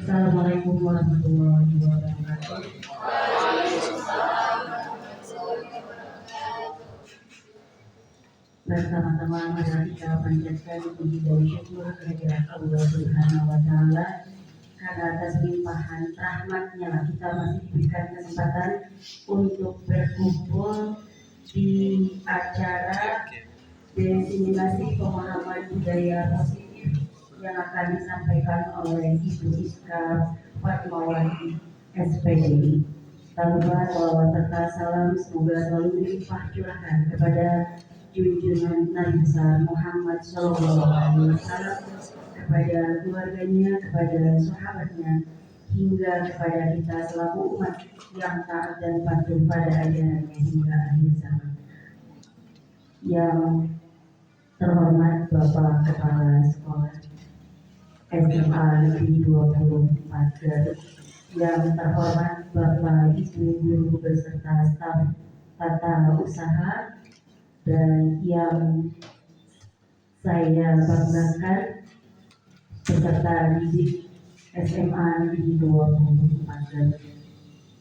Assalamualaikum warahmatullahi wabarakatuh. Bersama-sama marilah kita panjatkan puji dan syukur kehadirat Allah Subhanahu wa Ta'ala, karena atas limpahan rahmatnya lah kita masih diberikan kesempatan untuk berkumpul di acara diseminasi pemahaman budaya positif yang akan disampaikan oleh Ibu Iska Fatmawati SPDI. Tanpa salawat serta salam semoga selalu dilimpah curahkan kepada junjungan Nabi besar Muhammad SAW, kepada keluarganya, kepada sahabatnya, hingga kepada kita selaku umat yang taat dan patuh pada ajarannya hingga akhir zaman. Yang terhormat Bapak Kepala Sekolah SMA Negeri 24 Garut, yang terhormat Bapak Ibu Guru beserta staf tata usaha, dan yang saya banggakan peserta didik SMA Negeri 24 Garut.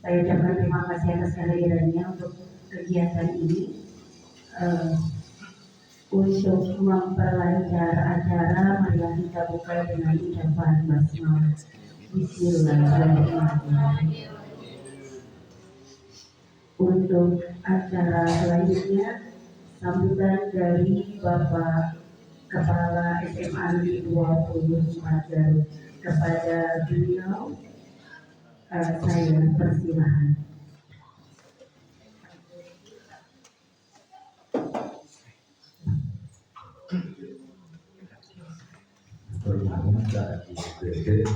Saya ucapkan terima kasih atas kehadirannya untuk kegiatan ini. Untuk memperlancar acara, marilah kita buka dengan ucapan basmalah. Bismillahirrahmanirrahim. Untuk acara selanjutnya, sambutan dari Bapak Kepala SMA Negeri 24 Garut. Kepada beliau, saya persilahkan. Permohonan saat ini tidak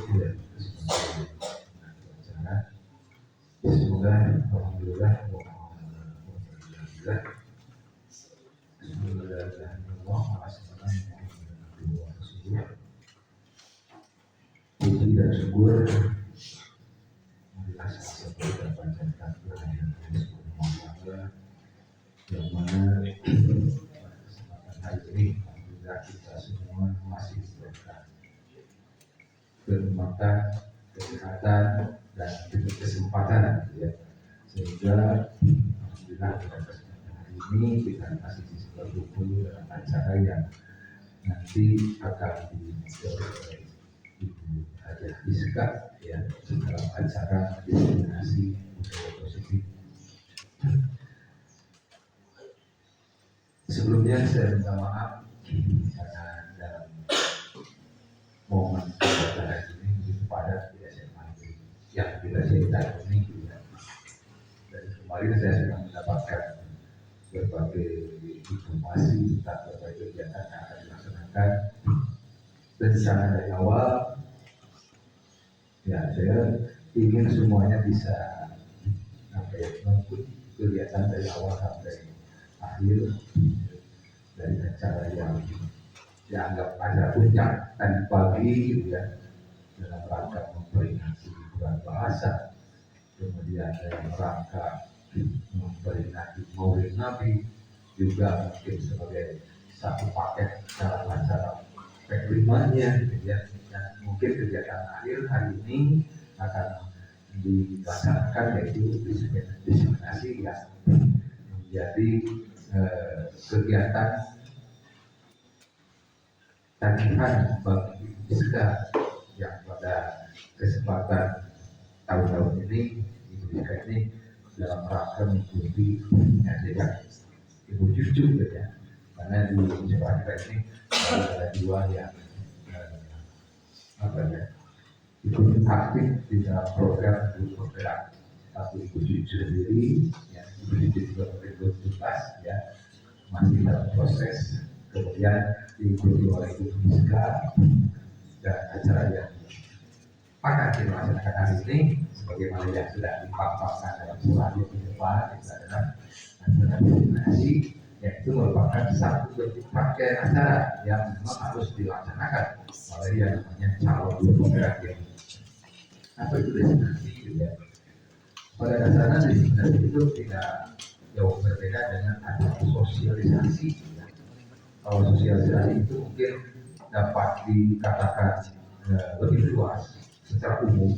semoga alhamdulillah puji dan syukur marilah seperti kita panjatkan kehadiran Allah yang mana kesempatan hari ini alhamdulillah kita semua masih berkah kenikmatan, kesehatan dan kesempatan ya. Sehingga alhamdulillah pada kesempatan hari ini kita masih berkumpul dalam acara yang nanti akan dijalankan oleh Ibu Hajah Iska ya, dalam acara diseminasi budaya positif. Sebelumnya saya minta maaf karena dalam momen acara ini begitu padat di SMA yang kita ceritakan ini juga. Dari kemarin saya sudah mendapatkan berbagai informasi tentang berbagai kegiatan yang akan dilaksanakan, dan secara dari awal ya saya ingin semuanya bisa mengikuti kegiatan dari awal sampai akhir dari acara yang dianggap acara puncak tadi pagi gitu ya, dalam rangka memperingati bulan bahasa, kemudian dalam rangka memperingati Maulid Nabi, juga mungkin sebagai satu paket dalam acara P5-nya gitu ya. Dan mungkin kegiatan akhir hari ini akan dilaksanakan yaitu diseminasi yang menjadi kegiatan tagihan bagi Iska yang pada kesempatan tahun-tahun ini Ibu Iska ini dalam rangka mengikuti ajaran Ibu Cucu ya, karena di sekolah kita ini ada dua yang ikut aktif di dalam program Ibu Bergerak. Satu Ibu Cucu sendiri yang Ibu Cucu juga bertugas ya, masih dalam proses, kemudian diikuti oleh Ibu Iska, dan acara yang akan dilaksanakan hari ini sebagaimana yang sudah dipaparkan dalam slide di depan itu adalah acara diseminasi, yaitu merupakan satu bentuk rangkaian acara yang memang harus dilaksanakan oleh yang namanya calon guru penggerak ini. Apa itu diseminasi ya? Pada dasarnya diseminasi itu tidak jauh berbeda dengan acara sosialisasi ya. Kalau sosialisasi itu mungkin dapat dikatakan lebih luas, secara umum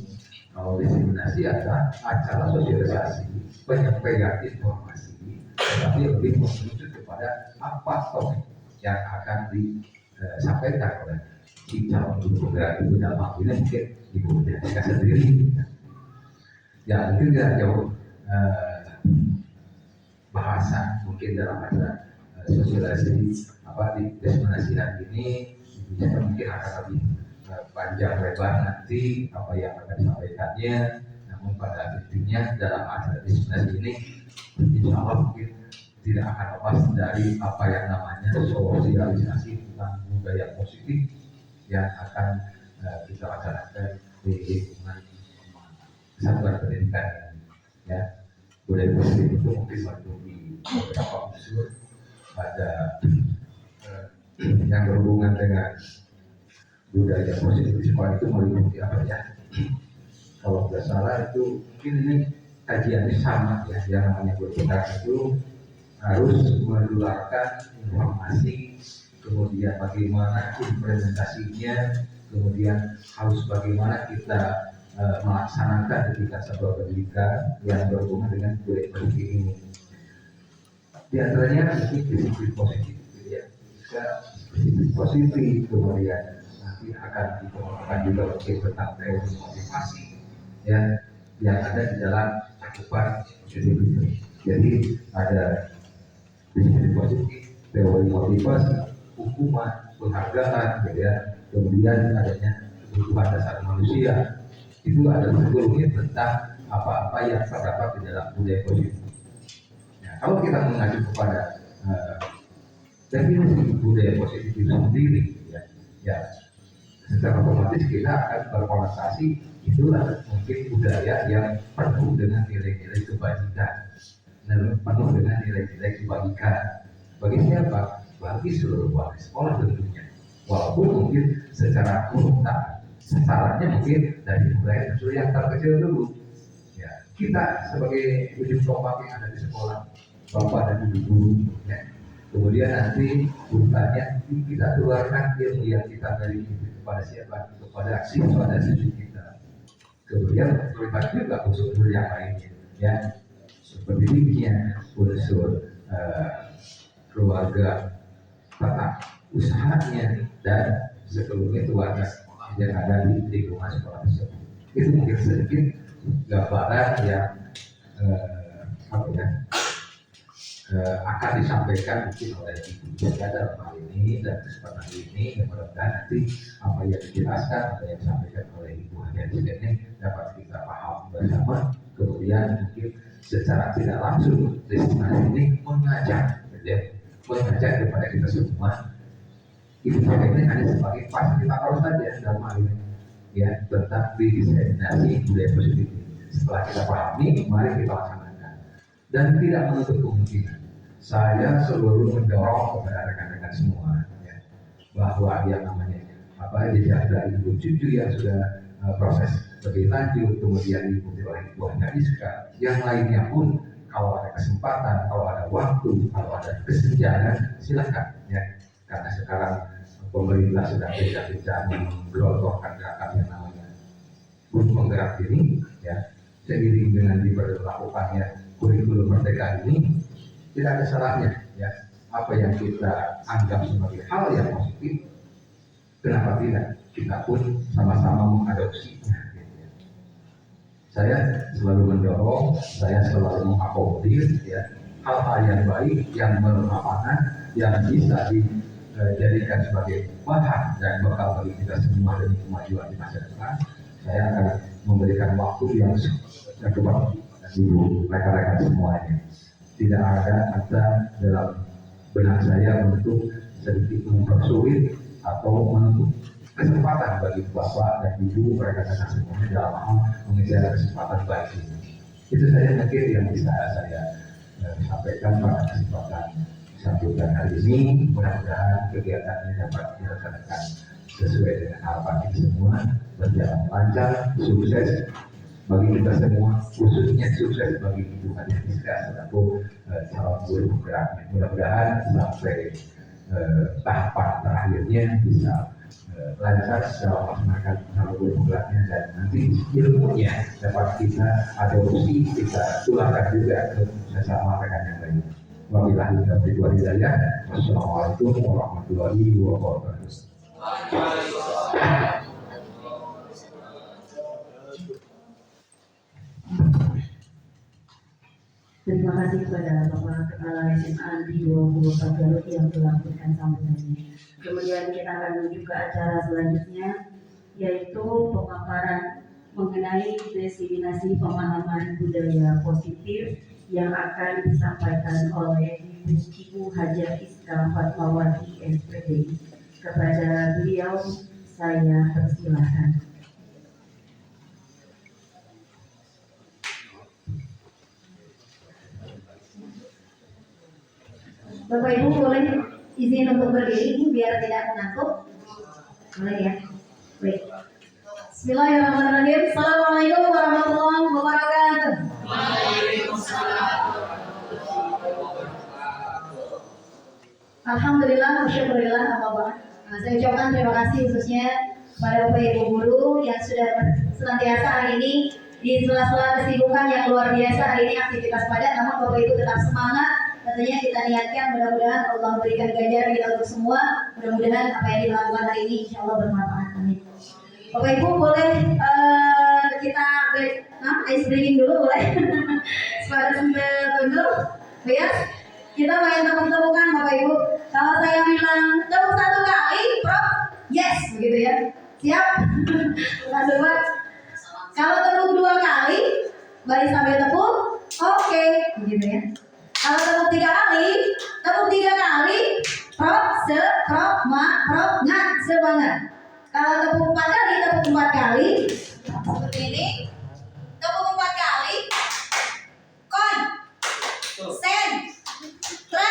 kalau diseminasi adalah acara sosialisasi penyampaian informasi, tetapi lebih merujuk kepada apa topik yang akan disampaikan oleh si calon guru penggerak itu. Dalam hal ini mungkin ibu Jessica sendiri ya, mungkin tidak jauh bahasa mungkin dalam acara sosialisasi di diseminasi ini bisa mungkin akan lebih panjang lebar nanti apa yang akan disampaikannya. Namun pada intinya dalam acara diseminasi ini insya Allah mungkin tidak akan lepas dari apa yang namanya sosialisasi tentang budaya positif yang akan kita laksanakan di lingkungan satuan pendidikan ya. Budaya positif itu mungkin waktu di beberapa unsur ada yang berhubungan dengan budaya positif di sekolah itu meliputi apa ya? Kalau tidak salah itu mungkin ini kajiannya sama ya, yang namanya budaya itu harus menularkan informasi, kemudian bagaimana implementasinya, kemudian harus bagaimana kita melaksanakan ketika sebuah pendidikan yang berhubungan dengan budaya positif ini. Di antaranya mungkin disiplin positif, ya. Jika disiplin positif, kemudian nanti akan dikembangkan juga mungkin tentang teori motivasi, ya, yang ada di dalam cakupan positif itu. Jadi ada disiplin positif, teori motivasi, hukuman, penghargaan, gitu ya. Kemudian adanya kebutuhan dasar manusia. Itu ada sebelumnya tentang apa-apa yang terdapat di dalam budaya positif. Nah, kalau kita mengacu kepada definisi budaya positif itu sendiri, ya secara otomatis kita akan berkonotasi itulah mungkin budaya yang penuh dengan nilai-nilai kebajikan, penuh dengan nilai-nilai kebajikan. Bagi siapa? Bagi seluruh warga sekolah tentunya. Walaupun mungkin secara urutan sasarannya mungkin dari mulai unsur yang terkecil dulu. Ya, kita sebagai ujung tombak yang ada di sekolah, bapak dan ibu guru, ya. Kemudian nanti urutannya kita keluarkan ilmu yang kita miliki kepada siapa? Kepada siswa dan siswi kita. Kemudian terlibat juga unsur yang lainnya, ya. Seperti dirinya unsur keluarga, tata usahanya dan sekelumnya keluarga yang ada di lingkungan sekolah tersebut. Itu mungkin sedikit gambaran yang akan disampaikan mungkin oleh Ibu Jessica dalam hal ini dan kesempatan ini. Mudah-mudahan nanti apa yang dijelaskan, apa yang disampaikan oleh Ibu Jessica ini dapat kita paham bersama. Kemudian mungkin secara tidak langsung destinasi ini mengajak kepada kita semua. Ibu Jessica ini hanya sebagai fasilitator saja dalam hal ini, ya, tentang diseminasi budaya positif ini. Setelah kita pahami, mari kita laksanakan. Dan tidak menutup kemungkinan, saya selalu mendorong kepada rekan-rekan semua, ya, bahwa yang namanya jejak dari ibu cucu yang sudah proses lebih lanjut, kemudian diikuti oleh Ibu Jessica, yang lainnya pun kalau ada kesempatan, kalau ada waktu, kalau ada kesenjangan, silakan, ya. Karena sekarang pemerintah sedang gencar-gencar menggelontorkan gerakan yang namanya Buru Penggerak ini, ya, seiring dengan diberlakukannya kurikulum merdeka ini, tidak ada salahnya, ya, apa yang kita anggap sebagai hal yang positif, kenapa tidak kita pun sama-sama mengadopsinya. Saya selalu mendorong, saya selalu mengakomodir, ya, hal-hal yang baik, yang bermanfaat, yang bisa dijadikan sebagai bahan dan bekal bagi kita semua demi kemajuan di masa depan. Saya akan memberikan waktu yang kepada rekan-rekan semuanya. Tidak ada kata dalam benak saya untuk sedikit mempersulit atau menutup kesempatan bagi bapak dan ibu rekan-rekan semuanya dalam hal mengejar kesempatan baik ini. Itu saja mungkin yang bisa saya sampaikan pada kesempatan sambutan hari ini. Mudah-mudahan kegiatannya dapat dilaksanakan sesuai dengan harapan kita semua, berjalan lancar, sukses bagi kita semua, khususnya sukses bagi Ibu Jessica selaku calon guru penggeraknya. Mudah-mudahan sampai tahapan terakhirnya bisa lancar dalam melaksanakan program-programnya dan nanti ilmunya dapat kita adopsi, kita tularkan juga ke sesama rekan yang lain. Wabillahi taufiq wal hidayah. Wassalamualaikum warahmatullahi wabarakatuh. Terima kasih kepada Bapak Kepala SMA di 24 Garut yang telah memberikan sambutannya. Kemudian kita akan menuju ke acara selanjutnya, yaitu pemaparan mengenai diseminasi pemahaman budaya positif yang akan disampaikan oleh Ibu Haja Iska Fatmawati SPD. Kepada beliau saya persilahkan. Bapak Ibu boleh izin untuk berdiri biar tidak mengantuk. Boleh ya? Baik. Bismillahirrahmanirrahim. Assalamualaikum warahmatullahi wabarakatuh. Waalaikumsalam. Alhamdulillah, syukurillah, saya ucapkan terima kasih khususnya kepada Bapak Ibu guru yang sudah senantiasa hari ini di sela-sela kesibukan yang luar biasa hari ini aktivitas padat, namun Bapak Ibu tetap semangat. Tentunya kita niatkan mudah-mudahan Allah berikan ganjaran kita untuk semua. Mudah-mudahan apa yang dilakukan hari ini insya Allah bermanfaat. Amin. Bapak Ibu boleh kita ice breaking dulu boleh? Supaya sambil tunggu, ya. Kita main tepuk-tepukan Bapak Ibu. Kalau saya bilang tepuk satu kali, Prof, yes, begitu ya. Siap? Langsung buat. Kalau tepuk dua kali, balik sambil tepuk, oke, begitu ya. Kalau tepuk tiga kali, Prof, Prof, ngat, semangat. Kalau tepuk 4 kali, tepuk 4 kali, seperti ini. Tepuk 4 kali, kon, sen, tra,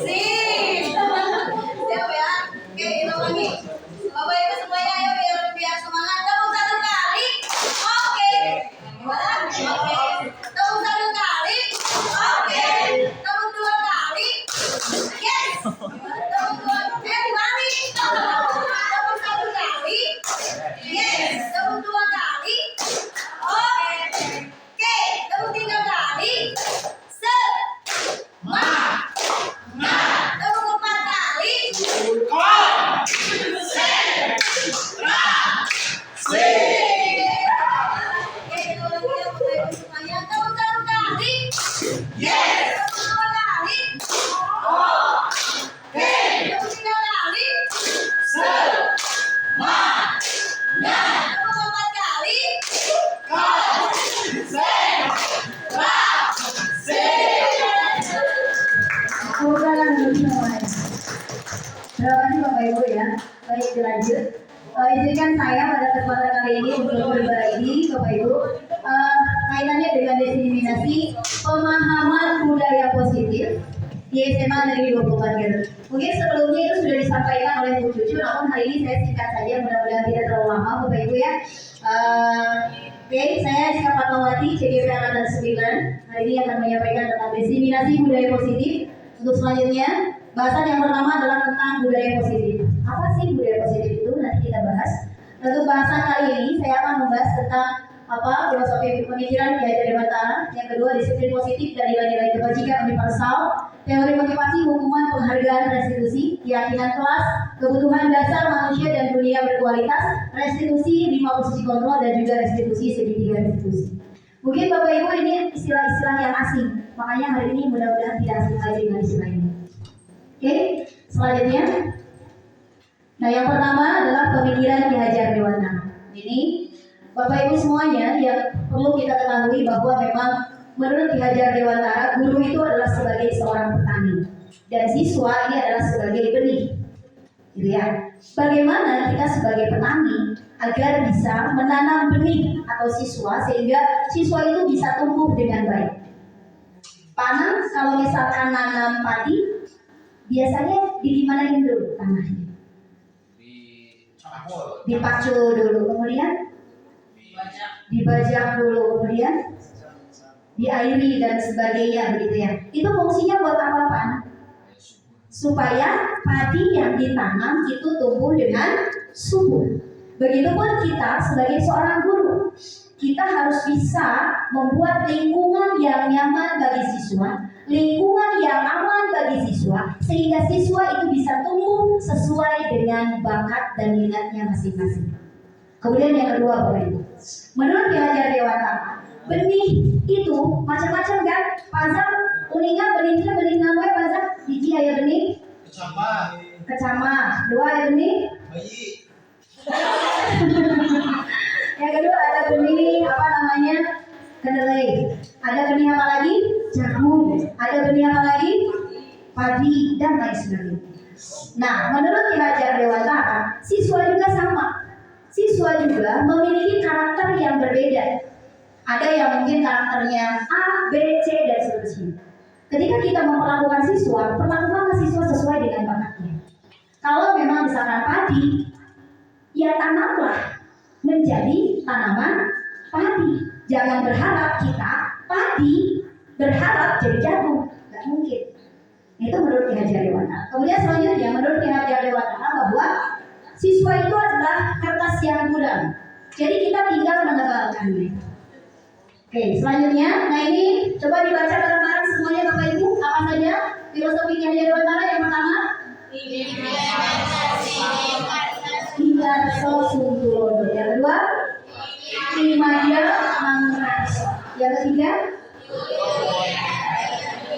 si. Siap ya? Oke, kita lagi. Bapak Ibu semuanya ayo biar semangat. Tepuk 1 kali, oke. Gimana? Oke. Tepuk 1 kali, oke. Tepuk 2 kali, yes. Tepuk 2, dibalik. Tepuk 1 kali, yes. Tepuk 2 kali, oke. Tepuk 3 kali, tepuk 4 kali, terima kasih Bapak Ibu ya. Baik, dilanjut. Izinkan saya pada kesempatan kali ini untuk berbagi Bapak Ibu kaitannya dengan diseminasi pemahaman budaya positif di SMA Negeri 24 Garut. Mungkin sebelumnya itu sudah disampaikan oleh Bu Cucu, namun hari ini saya singkat saja, mudah-mudahan tidak terlalu lama Bapak Ibu ya. Oke, saya Iska Fatmawati, CGP Angkatan 9. Hari ini akan menyampaikan tentang diseminasi budaya positif. Untuk selanjutnya, bahasan yang pertama adalah tentang budaya positif. Apa sih budaya positif itu? Nanti kita bahas. Untuk bahasan kali ini, saya akan membahas tentang filosofi pemikiran Ki Hajar Dewantara. Yang kedua, disiplin positif dan nilai-nilai kebajikan universal. Teori motivasi, hukuman, penghargaan, restitusi, keyakinan kelas, kebutuhan dasar manusia dan dunia berkualitas, restitusi, 5 posisi kontrol, dan juga restitusi segitiga restitusi. Mungkin Bapak Ibu ini istilah-istilah yang asing, makanya hari ini mudah-mudahan tidak asing lagi dengan istilah ini. Oke, selanjutnya. Nah, yang pertama adalah pemikiran Ki Hajar Dewantara. Ini Bapak Ibu semuanya yang perlu kita ketahui bahwa memang menurut Ki Hajar Dewantara, guru itu adalah sebagai seorang petani dan siswa ini adalah sebagai benih. Gitu ya. Bagaimana kita sebagai petani agar bisa menanam benih atau siswa sehingga siswa itu bisa tumbuh dengan baik. Panas kalau misalkan nanam padi biasanya digimanain dulu tanahnya? Dipacul dulu, kemudian dibajak dulu, kemudian diairi dan sebagainya begitu ya. Itu fungsinya buat apa Pak? supaya padi yang ditanam itu tumbuh dengan subur. Begitupun kita sebagai seorang guru, kita harus bisa membuat lingkungan yang nyaman bagi siswa, lingkungan yang aman bagi siswa, sehingga siswa itu bisa tumbuh sesuai dengan bakat dan minatnya masing-masing. Kemudian yang kedua, Bapak Ibu, menurut Ki Hajar Dewantara, benih itu macam-macam kan? Pazak, uningan, benihnya, benih namanya pazak, biji ayah benih, kecama, dua ayah benih, bayi. yang kedua ada benih apa namanya, kedelai, ada benih apa lagi, jagung, ada benih apa lagi, padi, dan lain sebagainya. Nah, menurut Ki Hajar Dewantara, siswa juga sama. Siswa juga memiliki karakter yang berbeda. Ada yang mungkin karakternya A, B, C, dan seterusnya. Ketika kita memperlakukan siswa, perlakukan siswa sesuai dengan bakatnya. Kalau memang misalkan padi, ya tanamlah menjadi tanaman padi. Jangan berharap kita padi berharap jadi jagung, nggak mungkin. Itu menurut Ki Hajar Dewantara. Kemudian selanjutnya menurut Ki Hajar Dewantara bahwa siswa itu adalah kertas yang buram. Jadi kita tinggal menebalkannya. Oke, selanjutnya, nah ini coba dibaca bareng-bareng semuanya Bapak Ibu. Apa saja filosofi Ki Hajar Dewantara? Yang pertama, Ingarso Sunggulodo. Yang kedua, Imadya Mangkarso. Yang ketiga,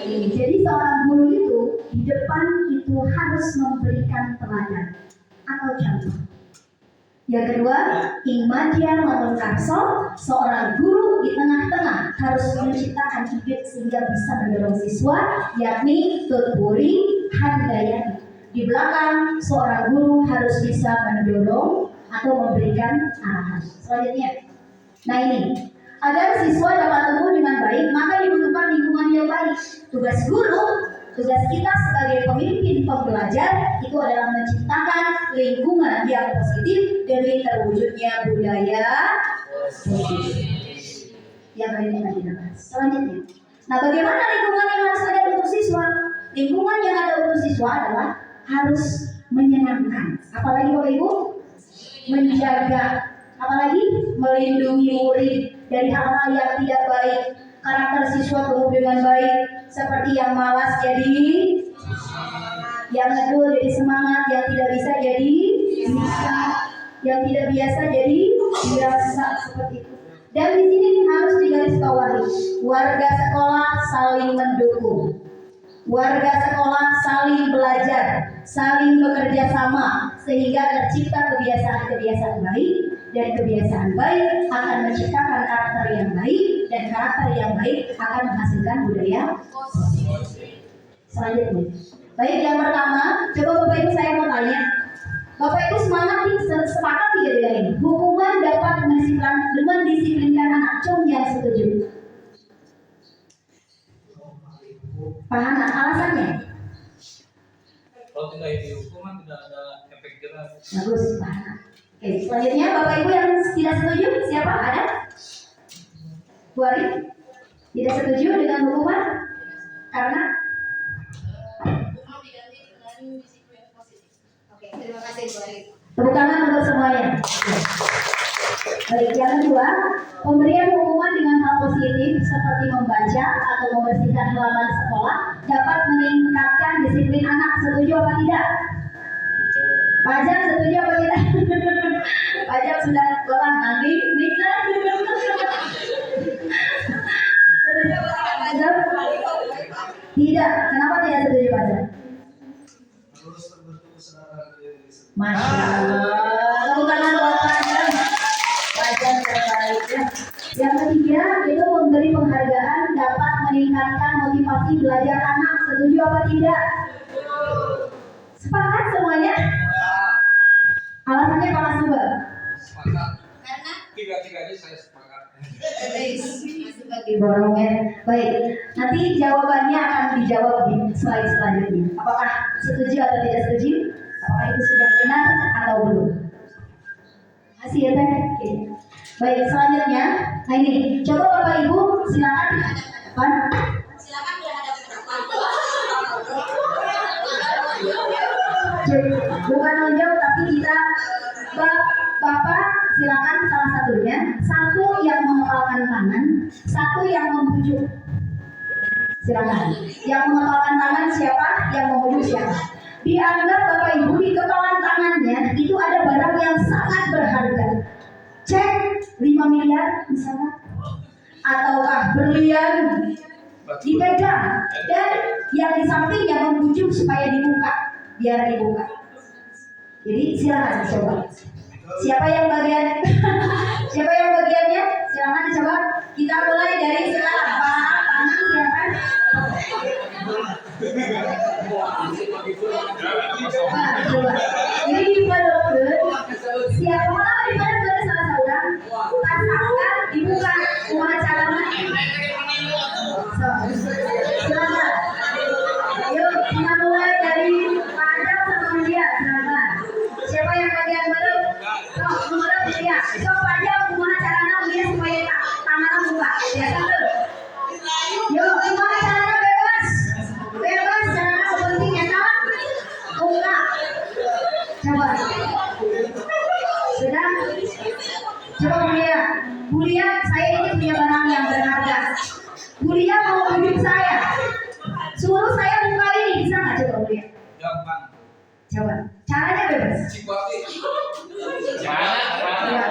jadi seorang guru itu di depan itu harus memberikan teladan atau contoh. Yang kedua, Imadya Mangkarso, seorang guru di tengah-tengah harus menciptakan ide sehingga bisa mendorong siswa, yakni Tutpuri Handayani. Di belakang seorang guru harus bisa mendorong atau memberikan arahan. Selanjutnya, nah ini, agar siswa dapat tumbuh dengan baik, maka dibutuhkan lingkungan yang baik. Tugas guru, tugas kita sebagai pemimpin pembelajar itu adalah menciptakan lingkungan yang positif demi terwujudnya budaya positif. Yang lainnya tadi dibahas. Selanjutnya, nah bagaimana lingkungan yang harus ada untuk siswa? Lingkungan yang ada untuk siswa adalah harus menyenangkan. Apalagi Bapak Ibu, menjaga, apalagi melindungi murid dari hal-hal yang tidak baik. Karakter siswa tumbuh dengan baik, seperti yang malas jadi yang ngedul jadi semangat, yang tidak bisa jadi bisa, yang tidak biasa jadi biasa, seperti itu. Dan di sini harus digarisbawahi, warga sekolah saling mendukung, warga sekolah saling belajar, saling bekerja sama, sehingga tercipta kebiasaan-kebiasaan baik, dan kebiasaan baik akan menciptakan karakter yang baik, dan karakter yang baik akan menghasilkan budaya selanjutnya. Baik, yang pertama, coba Bapak Ibu saya mau tanya, Bapak Ibu sepakat tidak dengan ini? Hukuman dapat mendisiplinkan anak. Cung yang setuju. Pak Hana, alasannya? Kalau tidak dihukuman tidak ada efek jerah. Bagus, Pak Hana. Oke, selanjutnya Bapak Ibu yang tidak setuju, siapa? Ada? Bu Ari? Tidak setuju dengan hukuman? Karena? Oke, terima kasih Bu Ari. Tepuk tangan untuk semuanya. Baik, yang kedua, pemberian hukuman dengan hal positif seperti membaca atau membersihkan halaman sekolah dapat meningkatkan disiplin anak. Setuju apa tidak? Pak Jam setuju apa tidak? Pak Jam sudah sekolah nanti nikah. Setuju apa tidak Pak Jam? Tidak. Kenapa tidak setuju Pak Jam? Masya Allah. Tepuk tangan buat Pak Jam. Pak Jam terbaik ya. Yang ketiga, itu memberi penghargaan dapat meningkatkan motivasi belajar anak. Setuju apa tidak? Sepakat semuanya? Alasannya panas juga. Sepakat. Karena Tiga-tiganya saya sepakat. masih bagi Diborongnya. Baik, nanti jawabannya akan dijawab di slide selanjutnya. Apakah setuju atau tidak setuju? Apakah itu sudah benar atau belum? Masih ya Teh? Oke. Baik, selanjutnya, nah ini, coba Bapak Ibu silakan. silakan berhadapan. bukan nonjok tapi kita Bapak silakan salah satunya, satu yang mengepalkan tangan, satu yang membujuk. Silakan. Yang mengepalkan tangan siapa? Yang membujuk siapa? Dianggap Bapak Ibu di kepalan tangannya itu ada barang yang sangat berharga. Cek 5 miliar misalnya, ataukah berlian dipegang, dan yang di sampingnya membujuk supaya dibuka, biar dibuka. Jadi silakan coba. Siapa yang bagian? Siapa yang bagiannya? Silakan coba. Kita mulai dari sekarang. Pak, tangan silakan. Nah, coba. Ini dibuka dokter. Siapa mana di mana ada salah seorang? Pasangan dibuka rumah caranya. Silakan. Yuk kita mulai dari Pak Adam sama Media. Silakan. Siapa yang bagian baru? Nomor dia. Coba aja kumaha carana dia supaya tangannya buka. Ya satu. Yuk, kumaha carana bebas. Bebas carana penting ya kan? Buka. Coba. Sudah. Coba Bulia, saya ini punya barang yang berharga. Bulia mau bujuk saya. Suruh saya buka ini, bisa nggak coba Bulia? Gampang. Coba. Caranya bebas. Ya.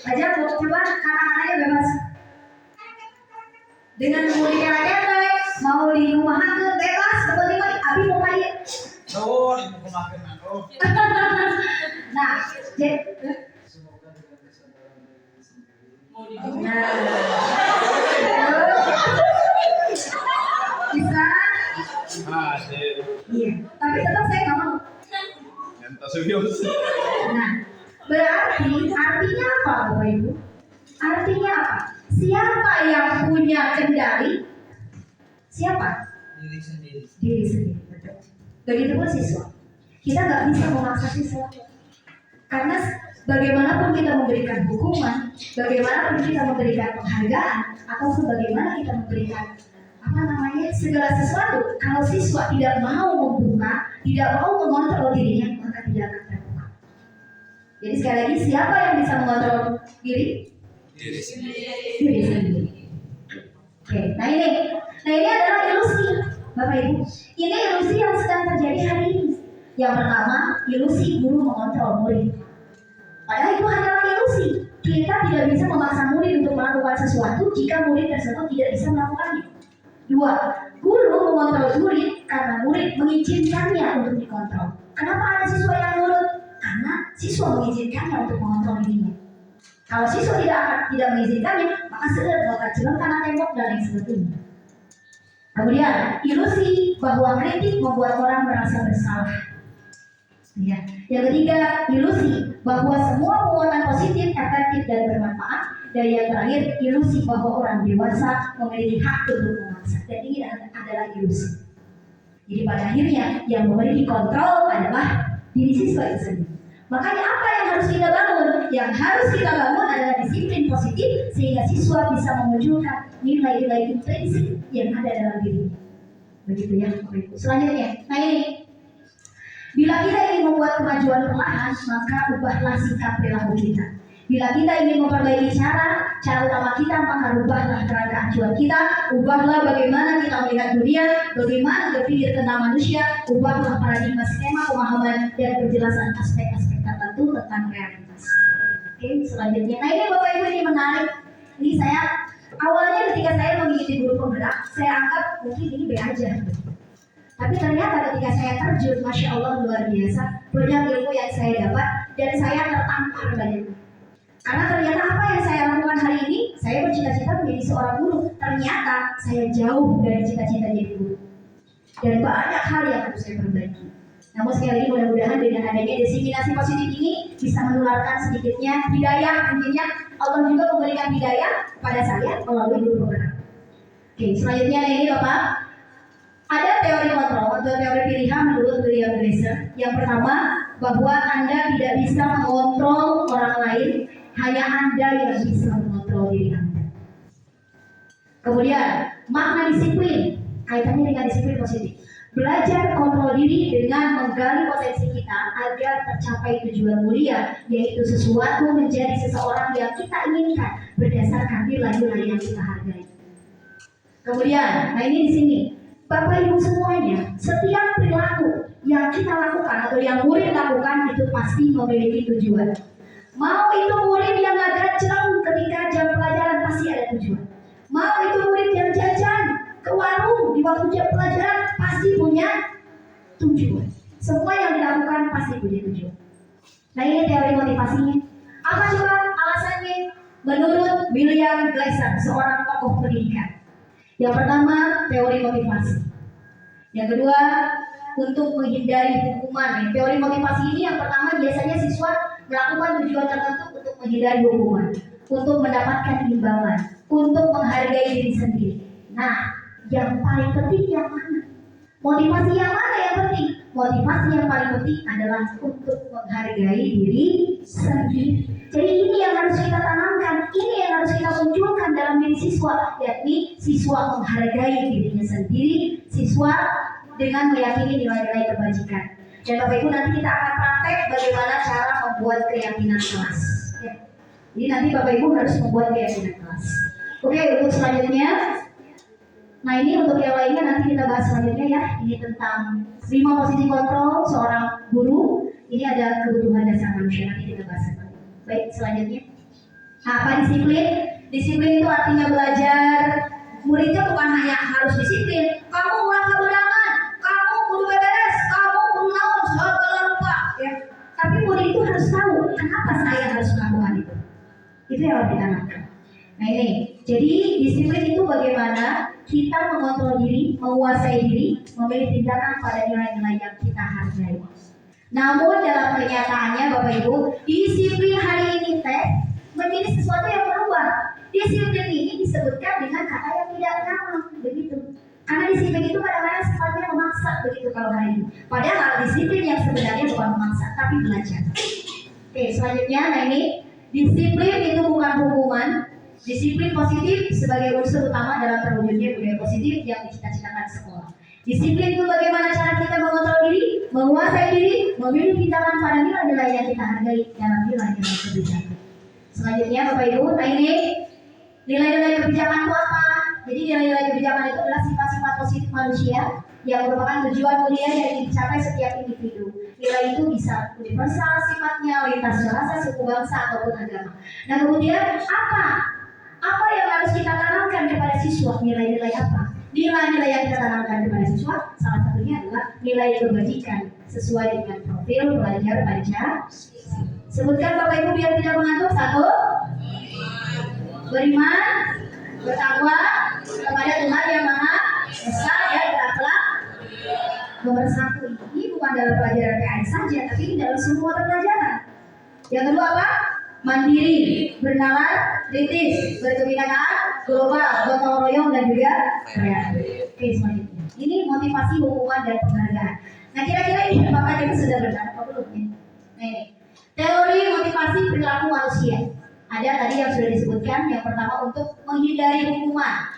Aja coba kata-katanya bebas. Dengan Bulia aja mau di rumah ke bebas, seperti Abi mau main. Oh, di buku makan aku. Nah, jadi bisa. Iya, tapi tetap saya nggak mau. Nah, berarti artinya apa, Bapak Ibu? Artinya apa? Siapa yang punya kendali? Siapa? Diri sendiri. Diri sendiri. Betul. Begitupun siswa. Kita nggak bisa memaksa siswa. Karena bagaimanapun kita memberikan hukuman, bagaimanapun kita memberikan penghargaan, atau sebagaimana kita memberikan segala sesuatu, kalau siswa tidak mau membuka, tidak mau mengontrol dirinya, maka tidak akan terbuka. Jadi sekali lagi, siapa yang bisa mengontrol diri? Diri sendiri. Diri sendiri. Oke, nah ini adalah ilusi, Bapak Ibu. Ini ilusi yang sedang terjadi hari ini. Yang pertama, ilusi guru mengontrol murid. Padahal itu hanyalah ilusi. Kita tidak bisa memaksa murid untuk melakukan sesuatu jika murid tersebut tidak bisa melakukannya. Dua, guru mengontrol murid karena murid mengizinkannya untuk dikontrol. Kenapa ada siswa yang nurut? Karena siswa mengizinkannya untuk mengontrol dirinya. Kalau siswa tidak mengizinkannya, maka segera bakal jalan karena tembok dan lain sebagainya. Kemudian, ilusi bahwa kritik membuat orang merasa bersalah. Ya. Yang ketiga, ilusi bahwa semua penguatan positif, efektif dan bermanfaat. Dan yang terakhir, ilusi bahwa orang dewasa memiliki hak untuk memaksa. Dan ini adalah ilusi. Jadi pada akhirnya yang memiliki kontrol adalah diri siswa itu sendiri. Makanya apa yang harus kita bangun? Yang harus kita bangun adalah disiplin positif sehingga siswa bisa memunculkan nilai-nilai intrinsik yang ada dalam dirinya. Begitu ya, Bapak Ibu. Selanjutnya, nah ini. Bila kita ingin membuat kemajuan perlahan, maka ubahlah sikap perilaku kita. Bila kita ingin memperbaiki cara utama kita, maka ubahlah kerangka acuan kita, ubahlah bagaimana kita melihat dunia, bagaimana berpikir tentang manusia, ubahlah paradigma skema pemahaman dan penjelasan aspek-aspek tertentu tentang realitas. Oke, selanjutnya. Nah ini Bapak Ibu, ini menarik. Ini saya awalnya ketika saya mengikuti guru penggerak, saya anggap mungkin ini B aja. Tapi ternyata ketika saya terjun, Masya Allah luar biasa, banyak ilmu yang saya dapat dan saya tertampar banyak. Karena ternyata apa yang saya lakukan hari ini, saya bercita-cita menjadi seorang guru. Ternyata saya jauh dari cita-cita jadi guru. Dan banyak hal yang harus saya perbaiki. Namun sekali lagi mudah-mudahan dengan adanya diseminasi positif ini bisa menularkan sedikitnya hidayah. Intinya Allah juga memberikan hidayah pada saya melalui guru penggerak. Oke, selanjutnya ini Bapak. Ada teori kontrol atau teori pilihan menurut William Glasser. Yang pertama, bahwa Anda tidak bisa mengontrol orang lain, hanya Anda yang bisa mengontrol diri Anda. Kemudian, makna disiplin kaitannya dengan disiplin positif. Belajar kontrol diri dengan menggali potensi kita agar tercapai tujuan mulia, yaitu sesuatu menjadi seseorang yang kita inginkan berdasarkan nilai-nilai yang kita hargai. Kemudian, nah ini di sini, Bapak Ibu semuanya, setiap perilaku yang kita lakukan atau yang murid lakukan itu pasti memiliki tujuan. Mau itu murid yang agak jauh ketika jam pelajaran pasti ada tujuan. Mau itu murid yang jajan ke warung di waktu jam pelajaran pasti punya tujuan. Semua yang dilakukan pasti punya tujuan. Nah ini teori motivasinya. Apa coba alasannya? Menurut William Glasser, seorang tokoh pendidikan. Yang pertama, teori motivasi. Yang kedua, untuk menghindari hukuman. Teori motivasi ini yang pertama biasanya siswa melakukan tujuan tertentu untuk menghindari hukuman, untuk mendapatkan imbalan, untuk menghargai diri sendiri. Nah, yang paling penting yang mana? Motivasi yang mana yang penting? Motivasi yang paling penting adalah untuk menghargai diri sendiri. Jadi ini yang harus kita tanamkan, ini yang harus kita munculkan dalam diri siswa, yakni siswa menghargai dirinya sendiri, siswa dengan meyakini nilai-nilai kebajikan. Dan Bapak Ibu nanti kita akan praktek bagaimana cara membuat keyakinan kelas. Ya. Jadi nanti Bapak Ibu harus membuat keyakinan kelas. Oke, untuk selanjutnya. Nah ini untuk yang lainnya nanti kita bahas selanjutnya ya. Ini tentang 5 posisi kontrol seorang guru. Ini ada kebutuhan dasar manusia, nanti kita bahas. Baik, selanjutnya. Apa disiplin? Disiplin itu artinya belajar. Muridnya bukan hanya harus disiplin. Kamu ulang kebenaran, kamu kudu beberes, kamu kudu naon, segala lupa. Ya. Tapi murid itu harus tahu kenapa saya harus melakukan itu. Itu yang harus ditanamkan. Nah ini, jadi disiplin itu bagaimana kita mengontrol diri, menguasai diri, memilih tindakan pada nilai-nilai yang kita hargai. Namun dalam kenyataannya Bapak Ibu, disiplin hari ini menjadi sesuatu yang berubah. Disiplin ini disebutkan dengan kata yang tidak nyaman, begitu. Karena disiplin itu kadang-kadang sifatnya memaksa, begitu kalau hari ini. Padahal disiplin yang sebenarnya bukan memaksa, tapi belajar. Oke, selanjutnya, nah ini disiplin itu bukan hukuman. Disiplin positif sebagai unsur utama dalam terwujudnya budaya positif yang dicita-citakan sekolah. Disiplin itu bagaimana cara kita mengontrol diri, menguasai diri, memilih tindakan pada nilai-nilai yang kita hargai dalam nilai-nilai kebijakan. Selanjutnya Bapak Ibu, nah ini nilai-nilai kebijakan itu apa? Jadi nilai-nilai kebijakan itu adalah sifat-sifat positif manusia yang merupakan tujuan mulia yang ingin dicapai setiap individu. Nilai itu bisa universal sifatnya, lintas rasa, suku, bangsa ataupun agama. Nah kemudian apa yang harus kita tanamkan kepada siswa? Nilai-nilai apa? Nilai-nilai yang kita tanamkan kepada siswa salah satunya adalah nilai kebajikan sesuai dengan profil pelajar Pancasila. Sebutkan Bapak Ibu biar tidak mengantuk. 1. Beriman, bertakwa kepada Tuhan yang Maha Esa dan berakhlak. Nomor 1 ini bukan dalam pelajaran PAI saja, tapi ini dalam semua pelajaran. Yang kedua apa? Mandiri, bernalar, kritis, berkebinekaan, global, gotong royong dan juga kreatif. Oke, selanjutnya. Ini motivasi, hukuman dan penghargaan. Nah, kira-kira ini Bapak kita sudah benar apa belum ya? Nah, ini teori motivasi perilaku manusia. Ada tadi yang sudah disebutkan. Yang pertama untuk menghindari hukuman.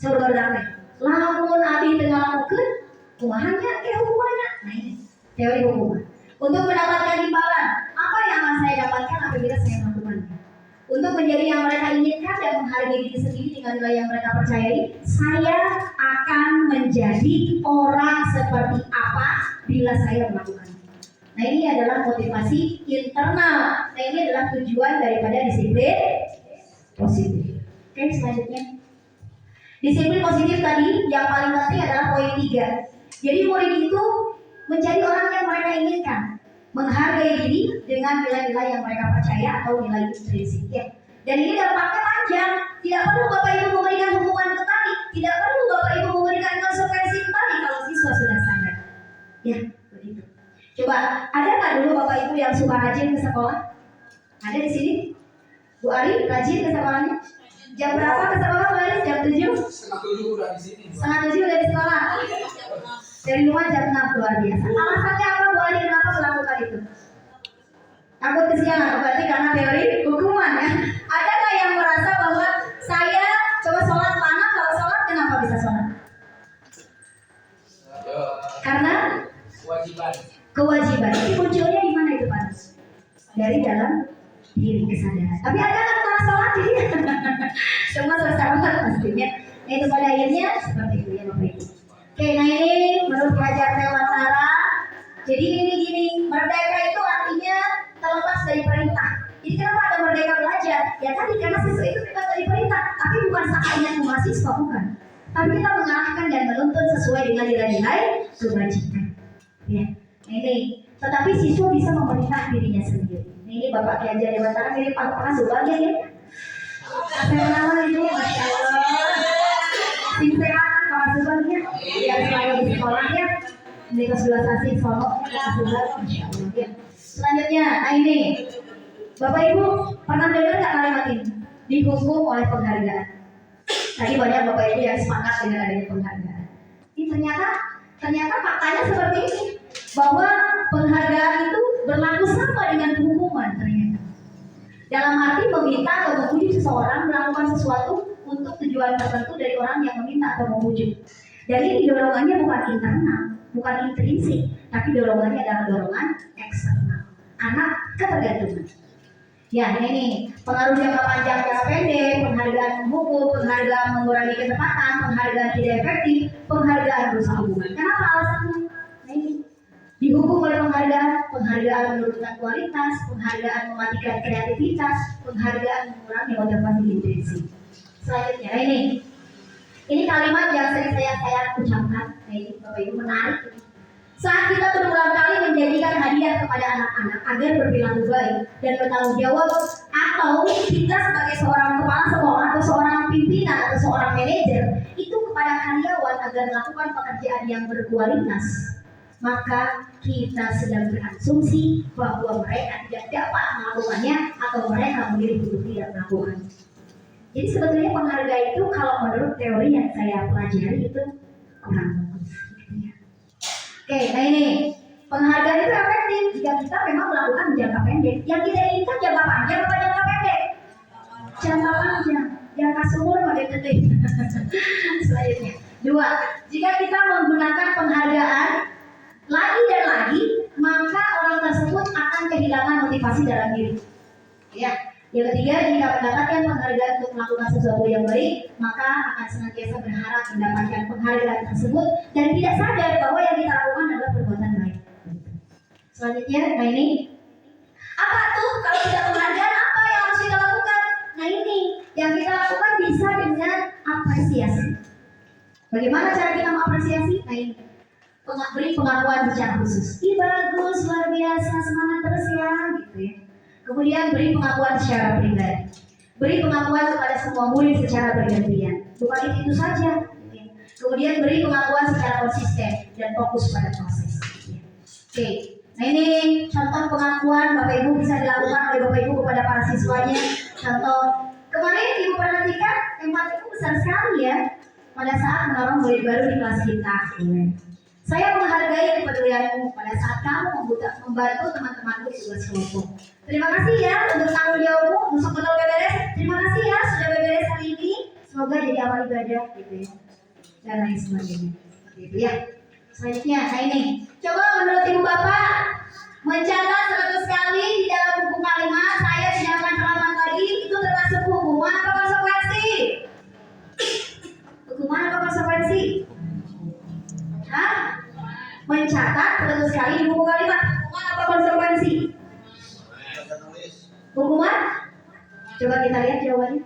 Saudara, lamun abi tengah lakukan, kumahannya kayak hukumannya. Nah, ini teori hukuman. Untuk mendapatkan imbalan, apa yang akan saya dapatkan apabila saya melakukannya? Untuk menjadi yang mereka inginkan dan menghargai diri sendiri dengan nilai yang mereka percayai, saya akan menjadi orang seperti apa bila saya melakukannya. Nah ini adalah motivasi internal. Nah ini adalah tujuan daripada disiplin positif. Oke, selanjutnya. Disiplin positif tadi yang paling penting adalah poin 3. Jadi murid itu menjadi orang yang mereka inginkan, menghargai diri dengan nilai-nilai yang mereka percaya atau nilai intrinsik. Ya. Dan ini dampaknya panjang. Tidak perlu Bapak Ibu memberikan hukuman kembali, tidak perlu Bapak Ibu memberikan konsekuensi kembali kalau siswa sudah sadar. Ya, begitu. Coba, ada nggak dulu Bapak Ibu yang suka rajin ke sekolah? Ada di sini? Bu Ari rajin ke sekolahnya? Jam berapa ke sekolah Bu Ari? Jam 7? Setengah 7 udah di sini. Setengah 7 udah di sekolah. Dari rumah jam 6, luar biasa. Alasannya apa Bu Ari kenapa melakukan itu? Takut kesiangan, berarti karena teori hukuman ya. Ada nggak yang merasa bahwa saya coba sholat mana, kalau sholat kenapa bisa sholat? Ya, pelajari dalam diri kesadaran. Tapi ada kan kelas sholat jadi semua selesai banget pastinya. Nah itu pada akhirnya seperti itu ya Bapak Ibu. Oke, nah ini menurut pelajar Dewantara. Jadi ini gini, merdeka itu artinya terlepas dari perintah. Jadi kenapa ada merdeka belajar? Ya tadi karena siswa itu bebas dari perintah, tapi bukan sakitnya mahasiswa bukan. Tapi kita mengarahkan dan menuntun sesuai dengan nilai-nilai kebajikan. Ya, nah ini. Tetapi siswa bisa memerintah dirinya sendiri. Nah, ini Bapak Ki Hajar Dewantara mirip Pak Subagio ya. Saya nama ini, Masya Allah. Tim sehat Pak Subagio. Yang selalu di sekolahnya. Ini kelas asing Solo, Pak Subagio. Masya Allah ya. Selanjutnya, nah ini. Bapak Ibu pernah dengar nggak kalimat ini? Dihukum oleh penghargaan. Tadi banyak Bapak Ibu yang sepakat dengan adanya penghargaan. Ini ternyata faktanya seperti ini, bahwa penghargaan itu berlaku sama dengan hukuman ternyata. Dalam arti meminta atau memuji seseorang melakukan sesuatu untuk tujuan tertentu dari orang yang meminta atau memuji. Dan ini dorongannya bukan internal, bukan intrinsik, tapi dorongannya adalah dorongan eksternal. Anak ketergantungan. Ya ini pengaruh jangka panjang jangka pendek, penghargaan hukum, penghargaan mengurangi ketepatan, penghargaan tidak efektif, penghargaan rusak hubungan. Kenapa alasannya? Nah ini dihukum oleh penghargaan menurunkan kualitas, penghargaan mematikan kreativitas, penghargaan mengurangi motivasi intrinsik. Selanjutnya, nah ini kalimat yang sering saya ucapkan. Nah ini Bapak Ibu menarik. Saat kita berulang kali menjadikan hadiah kepada anak-anak agar berperilaku baik dan bertanggung jawab, atau kita sebagai seorang kepala sekolah atau seorang pimpinan atau seorang manajer itu kepada karyawan agar melakukan pekerjaan yang berkualitas, maka kita sedang berasumsi bahwa mereka tidak dapat melakukannya atau mereka memilih untuk tidak melakukannya. Jadi sebetulnya penghargaan itu kalau menurut teori yang saya pelajari itu kurang bagus. Oke, nah ini penghargaan itu efektif jika kita memang melakukan jangka pendek. Yang kita inginkan jangka panjang atau jangka pendek? Jangka panjang, jangka sumur pada detik. Selanjutnya, 2. Jika kita menggunakan penghargaan lagi dan lagi, maka orang tersebut akan kehilangan motivasi dalam diri. Ya. Yang ketiga, jika mendapatkan penghargaan untuk melakukan sesuatu yang baik, maka akan senantiasa berharap mendapatkan penghargaan tersebut dan tidak sadar bahwa yang kita lakukan adalah perbuatan baik. Selanjutnya, nah ini apa tuh kalau tidak penghargaan, apa yang harus kita lakukan? Nah ini yang kita lakukan bisa dengan apresiasi. Bagaimana cara kita mengapresiasi? Nah ini beri pengakuan secara khusus. Ih bagus, luar biasa, semangat terus ya, gitu ya. Kemudian beri pengakuan secara pribadi. Beri pengakuan kepada semua murid secara bergantian. Bukan itu saja. Kemudian beri pengakuan secara konsisten dan fokus pada proses. Oke. Nah ini contoh pengakuan Bapak Ibu bisa dilakukan oleh Bapak Ibu kepada para siswanya. Contoh kemarin Ibu perhatikan empati itu besar sekali ya pada saat menolong murid baru di kelas kita. Saya menghargai kepedulianmu pada saat kamu membantu teman-temanmu di tugas kelompok. Terima kasih ya untuk tanggung jawabmu untuk betul beberes. Terima kasih ya sudah beberes hari ini. Semoga jadi amal ibadah gitu ya. Dan lain sebagainya. Gitu ya. Selanjutnya, nah ini. Coba menurut Ibu Bapak mencatat 100 kali di dalam buku kalimat saya tidak akan selamat lagi, itu termasuk hukuman atau konsekuensi? Hukuman atau konsekuensi? Hah? Mencatat 100 kali di buku kalimat hukuman atau konsekuensi? Hukuman? Coba kita lihat jawabannya.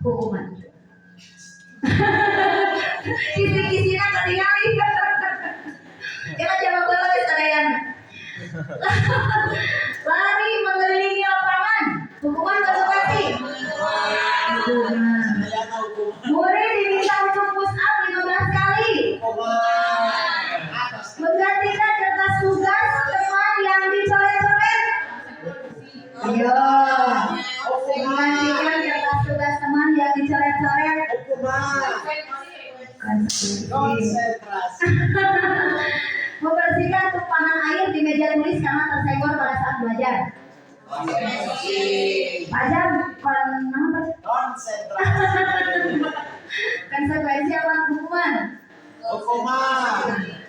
Hukuman. Kisi-kisinya ketinggalan. Kita coba boleh sekalian. Lari mengelilingi lapangan. Hukuman konsekuensi? Hukuman. Murid diminta untuk push up 15 kali. Menggantikan kertas tugas teman yang dicoret-coret. Ayo. Menggantikan kertas tugas teman yang dicoret-coret. Konsentrasi. Membersihkan tumpahan air di meja tulis karena tersenggol pada saat belajar. Pajak nama konsekuensi apa hukuman?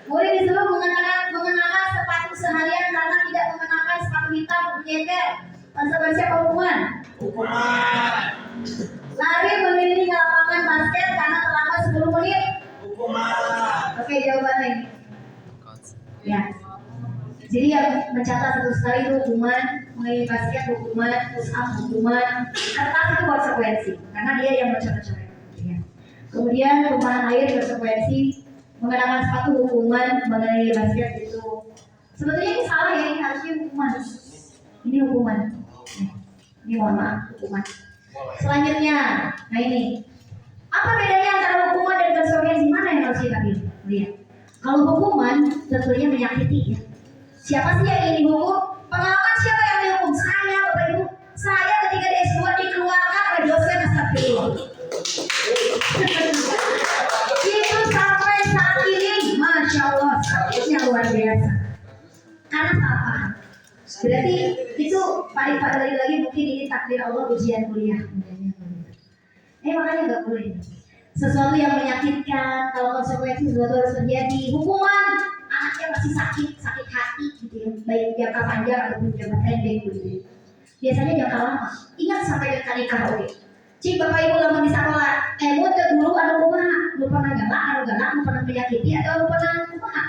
Murid disuruh mengenakan sepatu seharian karena tidak mengenakan sepatu hitam punya Keke, konsekuensi apa hukuman? Hukuman. Lari mengelilingi lapangan basket karena terlambat 10 menit. Hukuman. Oke, jawabannya ini. Ya. Jadi yang mencatat satu sekali itu hukuman, mengelilingi basket hukuman, push up hukuman, kertas itu konsekuensi karena dia yang mencoret-coret. Ya. Kemudian hukuman air konsekuensi, mengenakan sepatu hukuman, mengelilingi basket itu. Sebetulnya ini salah ya, ini harusnya hukuman. Ini hukuman. Ini mohon maaf, hukuman. Selanjutnya, nah ini. Apa bedanya antara hukuman dan konsekuensi? Mana yang harus kita lihat? Kalau hukuman tentunya menyakiti ya. Siapa sih yang ingin dihukum? Pengalaman siapa yang dihukum? Saya, Bapak Ibu. Saya ketika di S2 dikeluarkan oleh dosen astagfirullah. Itu sampai saat ini, Masya Allah, sakitnya luar biasa. Karena salah paham. Berarti itu Pak lagi mungkin ini takdir Allah ujian kuliah. Makanya nggak boleh. Sesuatu yang menyakitkan, kalau konsekuensi sesuatu harus terjadi. Hukuman, anaknya masih sakit hati gitu ya, baik jangka panjang ataupun jangka pendek gitu ya. Biasanya jangka lama. Ingat sampai ke nikah oke. Cik Bapak Ibu lama di sekolah, muter dulu anu kumaha, lu pernah galak, lu pernah menyakiti atau lu pernah kumaha?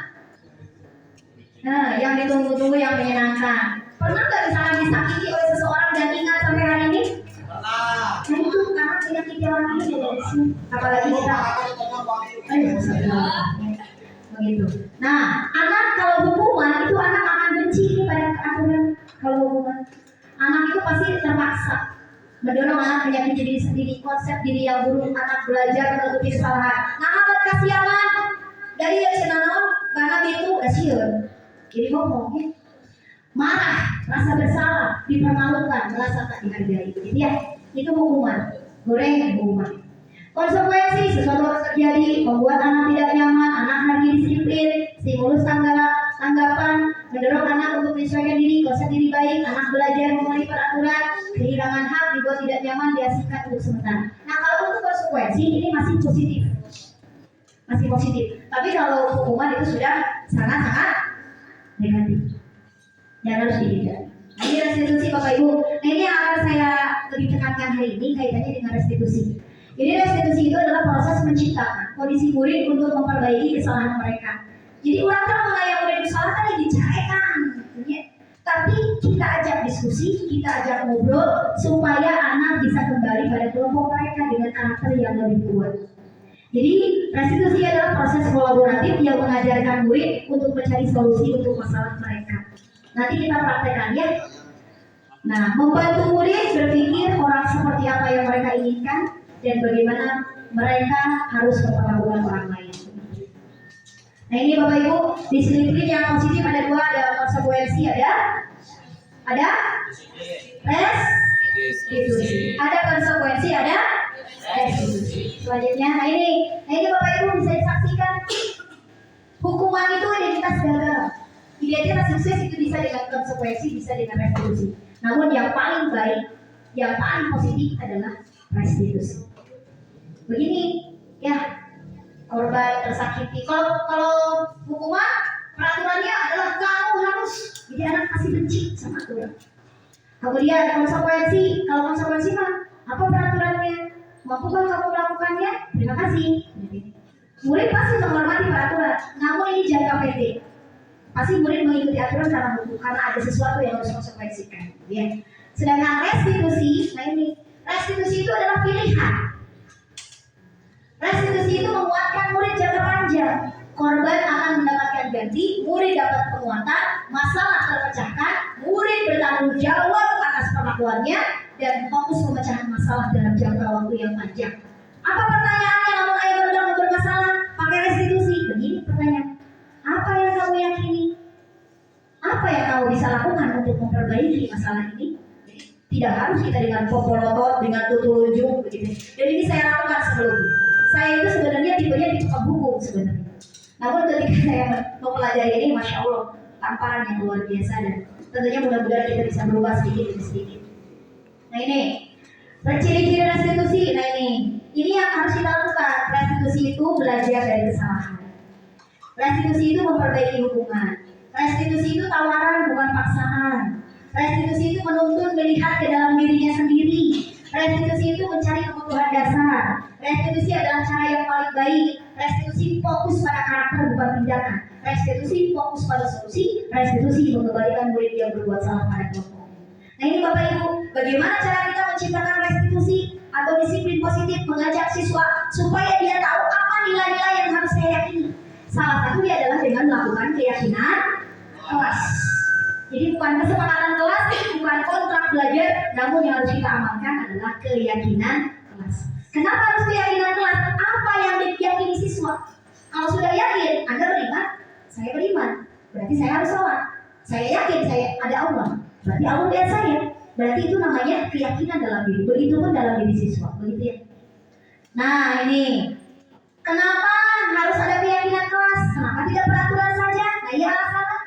Nah, yang ditunggu-tunggu yang menyenangkan. Pernah nggak misalnya disakiti oleh seseorang dan ingat sampai hari ini? Pernah. Nah itu karena menyakiti orang lain ya dari sini. Apalagi kita. Begitu. Nah, anak kalau hukuman itu anak akan benci pada aturan. Kalau hukuman, anak itu pasti terpaksa mendorong anak menyakiti diri sendiri, konsep diri yang buruk, anak belajar menutupi kesalahan. Nah, amat kasihan dari yang senang karena itu kasihan. Jadi ngomong, marah, rasa bersalah, dipermalukan, merasa tak dihargai. Jadi ya, itu hukuman. Goreng hukuman. Konsekuensi sesuatu harus terjadi, membuat anak tidak nyaman, anak lagi disiplin, stimulus tanggapan, mendorong anak untuk menyesuaikan diri, konsep diri baik, anak belajar memenuhi peraturan, kehilangan hak, dibuat tidak nyaman, diasingkan untuk sementara. Nah kalau untuk konsekuensi ini masih positif. Tapi kalau hukuman itu sudah sangat-sangat negatif. Yang harus dihindari. Nah, ini restitusi Bapak Ibu. Nah ini yang akan saya lebih tekankan hari ini kaitannya dengan restitusi. Jadi restitusi itu adalah proses menciptakan kondisi murid untuk memperbaiki kesalahan mereka. Jadi orang kan mengayak murid bersalah kan yang diceraikan, ya. Tapi kita ajak diskusi, kita ajak ngobrol supaya anak bisa kembali pada kelompok mereka dengan karakter yang lebih kuat. Jadi restitusi adalah proses kolaboratif yang mengajarkan murid untuk mencari solusi untuk masalah mereka. Nanti kita praktekkan ya. Nah, membantu murid berpikir orang seperti apa yang mereka inginkan dan bagaimana mereka harus memperlakukan orang lain. Nah ini Bapak Ibu, disiplin yang positif ada dua, ada konsekuensi, ada restitusi, ada konsekuensi, ada restitusi. Selanjutnya, nah ini Bapak Ibu bisa disaksikan hukuman itu identitas gagal. Identitas sukses itu bisa dengan konsekuensi, bisa dengan restitusi. Namun yang paling baik, yang paling positif adalah restitusi. Begini, ya korban tersakiti. Kalau hukuman peraturannya adalah kamu harus, jadi anak pasti benci sama aturan. Kemudian konsekuensi, kalau konsekuensi mah apa peraturannya? Mampukah kamu melakukannya? Terima kasih. Murid pasti menghormati peraturan, namun ini jangka pendek. Pasti murid mengikuti aturan karena hukum, karena ada sesuatu yang harus konsekuensikan. Ya. Sedangkan restitusi, nah ini restitusi itu adalah pilihan. Restitusi itu menguatkan murid jangka panjang. Korban akan mendapatkan ganti, murid dapat penguatan, masalah terpecahkan, murid bertanggung jawab atas perlakuannya dan fokus pemecahan masalah dalam jangka waktu yang panjang. Apa pertanyaannya? Namun ayah berdagang bermasalah pakai restitusi. Begini pertanyaan. Apa yang kamu yakini? Apa yang kamu bisa lakukan untuk memperbaiki masalah ini? Tidak harus kita dengan popolotot, dengan tutur begitu. Dan ini saya lakukan sebelumnya. Saya itu sebenarnya tipenya tipe pembuku sebenarnya. Namun ketika saya mempelajari ini, Masya Allah, tamparan yang luar biasa dan tentunya mudah-mudahan kita bisa berubah sedikit demi sedikit. Nah ini, ciri-ciri restitusi. Nah ini yang harus kita lakukan. Restitusi itu belajar dari kesalahan. Restitusi itu memperbaiki hubungan. Restitusi itu tawaran bukan paksaan. Restitusi itu menuntun melihat ke dalam dirinya sendiri. Restitusi itu mencari kebutuhan dasar. Restitusi adalah cara yang paling baik. Restitusi fokus pada karakter bukan tindakan. Restitusi fokus pada solusi. Restitusi mengembalikan murid yang berbuat salah pada kelompok. Nah ini Bapak Ibu, bagaimana cara kita menciptakan restitusi atau disiplin positif mengajak siswa supaya dia tahu apa nilai-nilai yang harus saya yakini. Salah satunya adalah dengan melakukan keyakinan kelas. Jadi bukan kesepakatan kelas, bukan kontrak belajar, namun yang harus kita amalkan adalah keyakinan kelas. Kenapa harus keyakinan kelas? Apa yang diyakini siswa? Kalau sudah yakin, Anda beriman, saya beriman, berarti saya harus sholat. Saya yakin saya ada Allah, berarti Allah lihat saya. Berarti itu namanya keyakinan dalam diri. Begitu pun dalam diri siswa, begitu ya. Nah ini, kenapa harus ada keyakinan kelas? Kenapa tidak peraturan saja? Nah iya alasannya.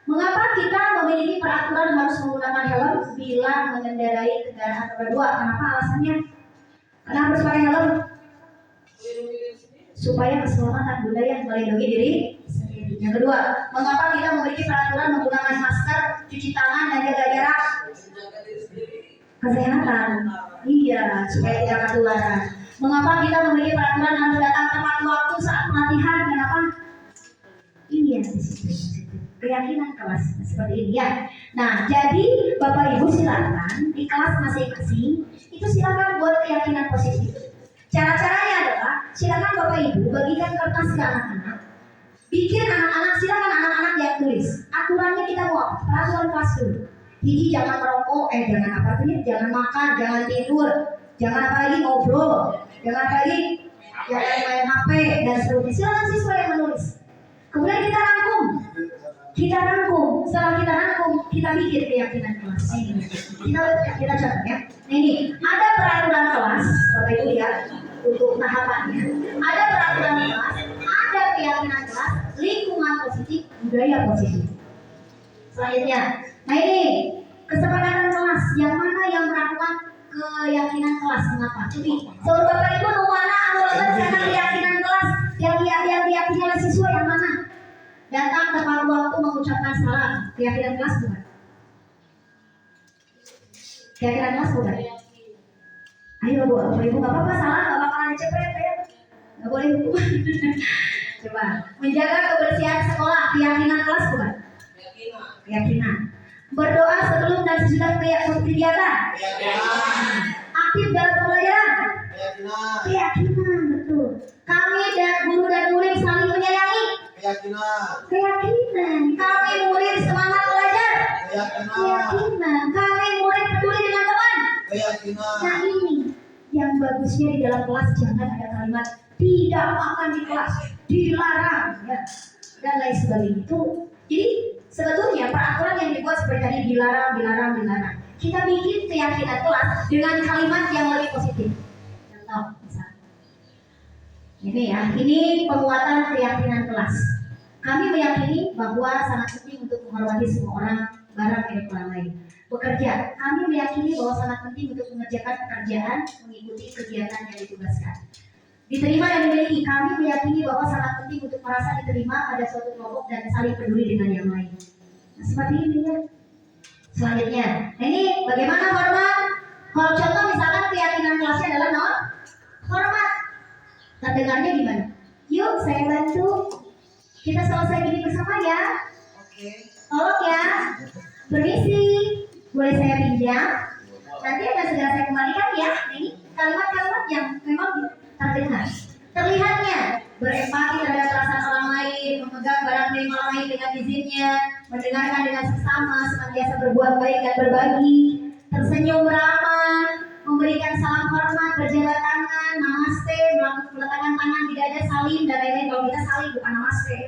Mengapa kita memiliki peraturan harus menggunakan helm bila mengendarai kendaraan roda 2? Kenapa alasannya? Karena harus pakai helm supaya keselamatan budaya melindungi diri sendiri. Yang kedua, mengapa kita memiliki peraturan menggunakan masker, cuci tangan, dan jaga jarak? Kesehatan. Iya, supaya tidak ketularan. Mengapa kita memiliki peraturan harus datang tepat waktu saat pelatihan? Kenapa? Iya, keyakinan kelas seperti ini ya. Nah, jadi Bapak Ibu silakan di kelas masing-masing itu silakan buat keyakinan positif. Cara-caranya adalah silakan Bapak Ibu bagikan kertas ke anak-anak. Bikin anak-anak, silakan anak-anak yang tulis. Aturannya kita mau peraturan kelas dulu. Jadi jangan merokok, jangan apa tuh, jangan makan, jangan tidur, jangan apa lagi ngobrol, jangan apa lagi jangan main HP dan seterusnya. Silakan siswa yang menulis. Kemudian kita rangkum. Setelah kita rangkum, kita bikin keyakinan kelas. Kita catat ya. Ini ada peraturan kelas, Bapak Ibu ya, untuk tahapannya. Ada peraturan kelas, ada keyakinan kelas, lingkungan positif, budaya positif. Selanjutnya, nah ini kesepakatan kelas. Yang mana yang melakukan keyakinan kelas? Mengapa? Jadi, saudara Bapak Ibu mana anggota keyakinan kelas yang diyakini oleh siswa yang mana? Datang tepat waktu mengucapkan salam. Keyakinan kelas bukan? Keyakinan kelas bukan? Ayo Bu, Ibu nggak apa-apa salah, nggak bakalan cepet ya. Nggak boleh Bu. Coba menjaga kebersihan sekolah. Keyakinan kelas bukan? Keyakinan. Berdoa sebelum dan sesudah kegiatan. Aktif dalam pembelajaran. Keyakinan, betul. Kami dan guru dan murid saling menyayangi. Keyakinan. Kami murid semangat belajar. Keyakinan. Kami murid peduli dengan teman. Nah ini yang bagusnya di dalam kelas, jangan ada kalimat tidak makan di kelas, dilarang ya, dan lain sebagainya. Itu jadi sebetulnya peraturan yang dibuat seperti tadi dilarang. Kita bikin keyakinan kelas dengan kalimat yang lebih positif. Contoh misalnya ini ya, ini penguatan keyakinan kelas. Kami meyakini bahwa sangat penting untuk menghormati semua orang, barang milik orang lain. Bekerja, kami meyakini bahwa sangat penting untuk mengerjakan pekerjaan, mengikuti kegiatan yang ditugaskan. Diterima dan dimiliki, kami meyakini bahwa sangat penting untuk merasa diterima pada suatu kelompok dan saling peduli dengan yang lain. Nah, seperti ini ya. Selanjutnya, ini bagaimana hormat? Kalau contoh misalkan keyakinan kelasnya adalah hormat. Terdengarnya gimana? Yuk saya bantu. Kita selesai gini bersama ya. Tolong ya. Permisi, boleh saya pinjam? Nanti akan segera saya kembalikan ya. Ini kalimat-kalimat yang memang terdengar. Terlihatnya berempati terhadap perasaan orang lain, memegang barang milik orang lain dengan izinnya, mendengarkan dengan seksama, senantiasa berbuat baik dan berbagi, tersenyum ramah, memberikan salam hormat, berjabat tangan, namaste, meletakkan tangan tidak ada salim dan lain-lain. Kalau kita salim bukan namaste.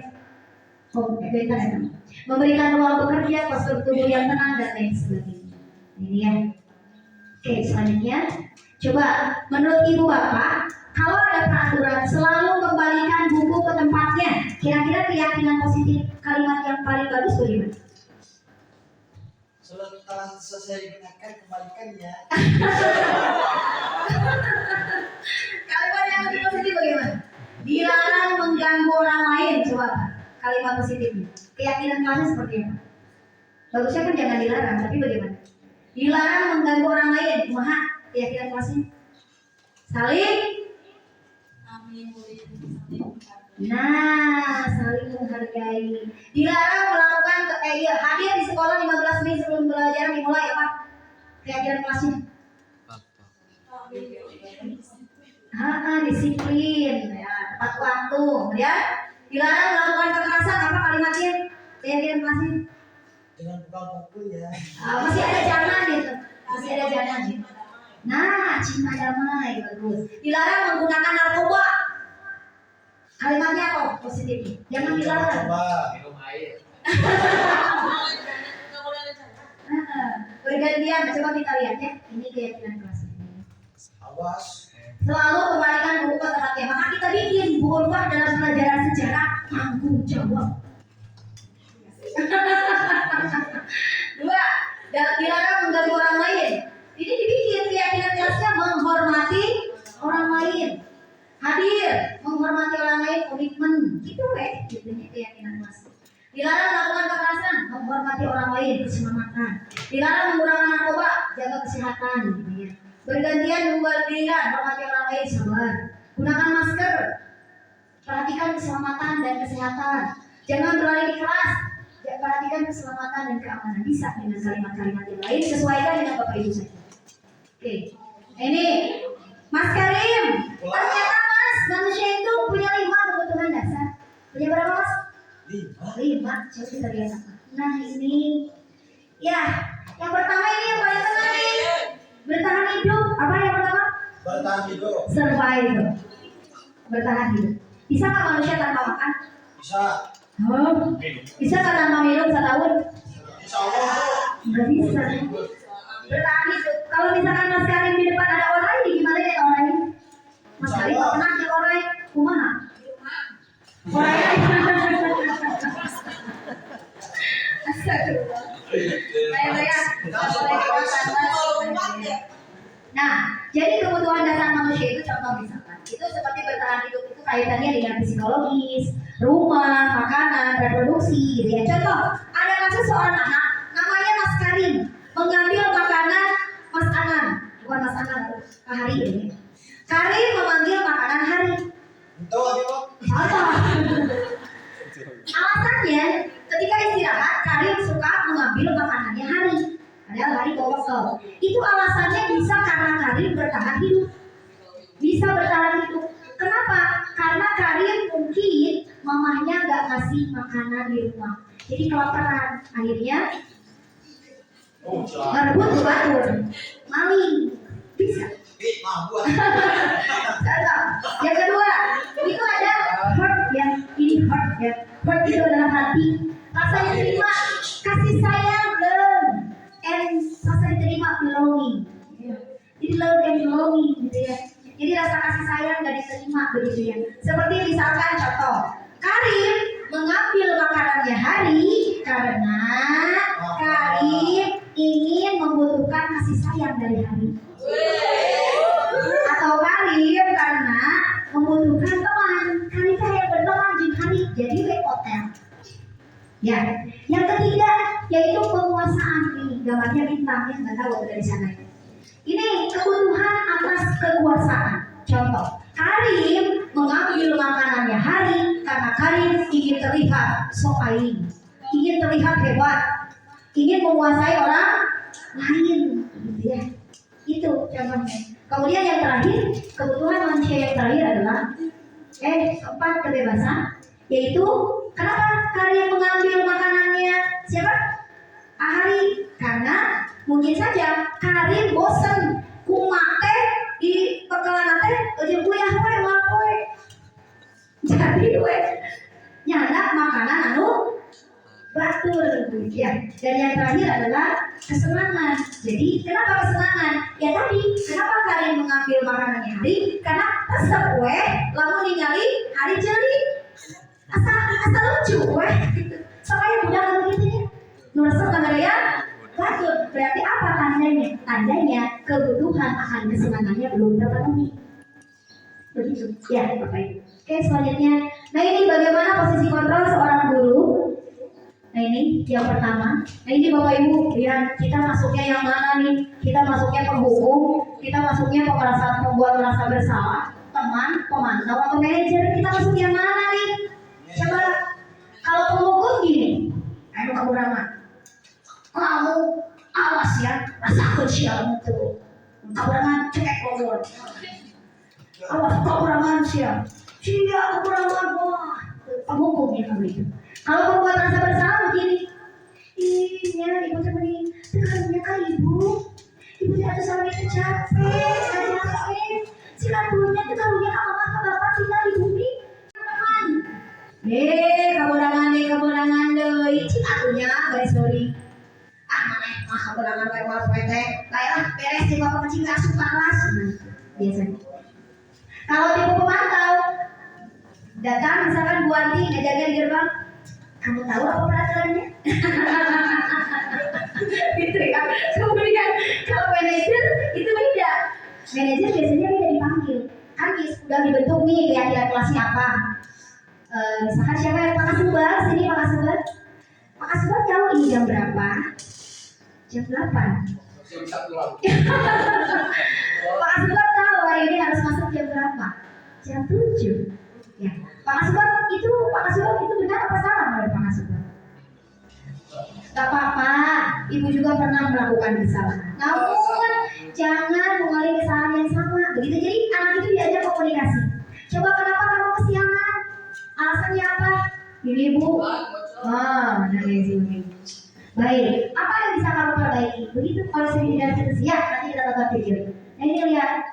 Beda ya. Memberikan ruang bekerja, postur tubuh yang tenang dan lain sebagainya. Ini ya. Oke, selanjutnya, coba menurut Ibu Bapak, kalau ada peraturan selalu kembalikan buku ke tempatnya, kira-kira keyakinan positif kalimat yang paling bagus bagaimana? Setelah selesai digunakan, kembalikan ya. Kalimat yang lebih positif bagaimana? Dilarang mengganggu orang lain. Coba kalimat positifnya. Keyakinan kalian seperti apa? Bagusnya kan jangan dilarang, tapi bagaimana? Dilarang mengganggu orang lain, kumaha keyakinan kelasnya? Saling. Nah, saling menghargai. Dilarang melakukan hadir di sekolah 15 menit sebelum pelajaran dimulai apa? Keyakinan kelasnya. Disiplin, ya, tepat waktu, ya. Dilarang melakukan kekerasan, apa kalimatnya? Keyakinan kelasnya. Dengan buka buku ya. Masih ada jangan gitu, masih ada jangan. Nah, cinta damai bagus. Dilarang menggunakan narkoba. Kalimatnya apa? Positif. Jangan dilarang. Minum air. Bergantian, coba kita lihat ya. Ini keyakinan kelas ini. Awas. Selalu kembalikan buku ke tempatnya. Maka kita bikin buku rumah dalam pelajaran sejarah tanggung jawab. Dua, dilarang mengganggu orang lain. Ini dibikin keyakinan kelasnya menghormati orang lain. Hadir, menghormati orang lain, komitmen. Gitu gitu keyakinan kelas. Dilarang melakukan kekerasan, menghormati orang lain, keselamatan. Dilarang menggunakan narkoba, jaga kesehatan, gitu ya. Bergantian membuat dirian, hormati orang lain, sabar. Gunakan masker, perhatikan keselamatan dan kesehatan. Jangan berlari di kelas, perhatikan keselamatan dan keamanan. Bisa dengan kalimat-kalimat yang lain, sesuaikan dengan Bapak Ibu saja. Oke, ini Mas Karim. Ternyata Mas, manusia itu punya 5 kebutuhan dasar. Punya berapa Mas? 5. Coba kita lihat apa. Nah ini, ya, yang pertama ini yang paling tengah nih. Bertahan hidup. Apa yang pertama? Bertahan hidup. Survive. Bertahan hidup. Bisa nggak manusia tanpa makan? Bisa. Bisa nggak tanpa minum setahun? Insya Allah. Nggak bisa. Bertahan hidup. Kalau misalkan Mas Karim di depan ada orang ini, gimana ya orang ini? Mas Karim nggak pernah di orang kumaha? Nah, jadi kebutuhan dasar manusia itu contoh misalkan itu seperti bertahan hidup itu kaitannya dengan psikologis, rumah, makanan, reproduksi, gitu ya. Contoh, ada kasus seorang anak namanya Mas Karim mengambil makanan Mas Anan, bukan Mas Anan, Kak Hari ini. Karim memanggil makanan Hari. Tahu apa? Salah. Alasannya, ketika istirahat, Karim suka mengambil makanannya Hari. Padahal Hari bawa bekal. Itu alasannya bisa karena Karim bertahan hidup. Bisa bertahan hidup. Kenapa? Karena Karim mungkin mamahnya nggak kasih makanan di rumah. Jadi kelaparan. Akhirnya merebut batur, maling. Bisa. Mabuk. Yang kedua, itu ada hurt ya. Ini hurt ya. Hurt itu dalam hati. Rasa diterima, kasih sayang, love, and rasa diterima, belonging. Jadi love and belonging gitu ya. Jadi rasa kasih sayang dan diterima begitu ya. Seperti misalkan contoh, Karim mengambil makanannya Hari karena Karim ingin membutuhkan kasih sayang dari Hari. Atau Karim karena membutuhkan teman. Karim kayak berteman di Hari jadi hotel. Ya, yang ketiga yaitu penguasaan. Ini gambarnya bintangnya nggak tahu dari sana. Ini kebutuhan atas kekuasaan. Contoh, Karim mengambil makanannya Hari karena Karim ingin terlihat soaing, ingin terlihat hebat, ingin menguasai orang lain, gitu ya. Itu contohnya. Kemudian yang terakhir, kebutuhan manusia yang terakhir adalah keempat, kebebasan, yaitu kenapa Karim mengambil makanannya siapa? Hari, karena mungkin saja Karim bosan kumak teh di pekalan teh ujung kuyah we wae. Jadi we nyana makanan anu batur ya. Dan yang terakhir adalah kesenangan. Jadi kenapa kesenangan? Ya tadi kenapa Karim mengambil makanannya Hari? Karena resep we lamun ningali Hari jadi asal lucu we. Sampai budak begitu ya. Nurse ya batur, berarti apa tandanya? Tandanya kebutuhan akan kesenangannya belum terpenuhi. Begitu, ya Bapak Ibu. Oke, selanjutnya, nah ini bagaimana posisi kontrol seorang guru Nah ini yang pertama. Nah ini Bapak Ibu, lihat kita masuknya yang mana nih? Kita masuknya penghukum, kita masuknya pembuat merasa bersalah, teman, pemantau atau manajer. Kita masuk yang mana nih? Coba kalau penghukum gini, ayo kamu ramah. Kamu awas ya, rasa kecil itu. Kamu ramah cekek kolor. Awas kamu ramah siap. Siap kamu ramah wah. Penghukumnya kamu itu. Kalau pembuat rasa bersalah begini, iya ibu temenin, tekannya kan ibu tidak ada sampai capek, silaturahmi tekannya ke mama ke bapak tinggal di bumi, teman. Kaburangan deh, cilaturahnya guys sorry. Kaburangan lewat PT, baiklah beres di bapak kecil asuh kelas. Biasanya. Kalau tipe pemantau, datang misalkan Bu Anti ngejaga di gerbang. Kamu tahu apa peraturannya? Gitu ya. Kemudian kalau manajer itu beda. Manajer biasanya beda dipanggil. Kan sudah dibentuk nih keyakinan kelasnya apa. Misalkan siapa yang Pak Kasubag, sini Pak Kasubag. Pak Kasubag tahu ini jam berapa? Jam 8. Jam 1 lalu. Pak Kasubag tahu hari ini harus masuk jam berapa? Jam 7. Ya, Pak Kasubag itu benar apa salah menurut Pak Kasubag? Gak apa-apa, ibu juga pernah melakukan kesalahan. Namun jangan mengulangi kesalahan yang sama. Begitu jadi anak itu diajak komunikasi. Coba kenapa kamu kesiangan? Alasannya apa? Ini bu. Baik, apa yang bisa kamu perbaiki? Begitu kalau saya tidak siap, nanti kita tetap pikir. Nah ini lihat.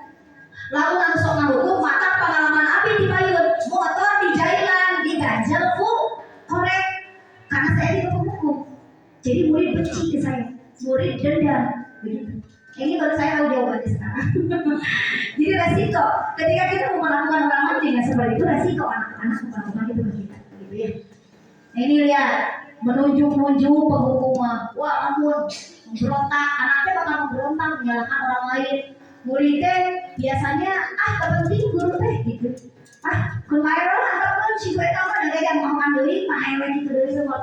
Lalu langsung ngahukum mata pengalaman api di payun, motor di jailan, di ganjel, korek. Karena saya itu penghukum. Jadi murid benci ke saya, murid dendam, begitu. Ini baru saya tahu jawabannya sekarang. Jadi resiko, ketika kita mau melakukan orang lain dengan seperti itu, resiko anak-anak melakukan itu ke kita, gitu ya. Nah, ini lihat, menunjuk-nunjuk penghukuman. Wah, ampun, memberontak, anaknya bakal memberontak menyalahkan orang lain. Muridnya biasanya terpenting guru teh gitu. Kemarin ataupun si gue tahu ada yang mau ngambilin Pak Ewe gitu dari semua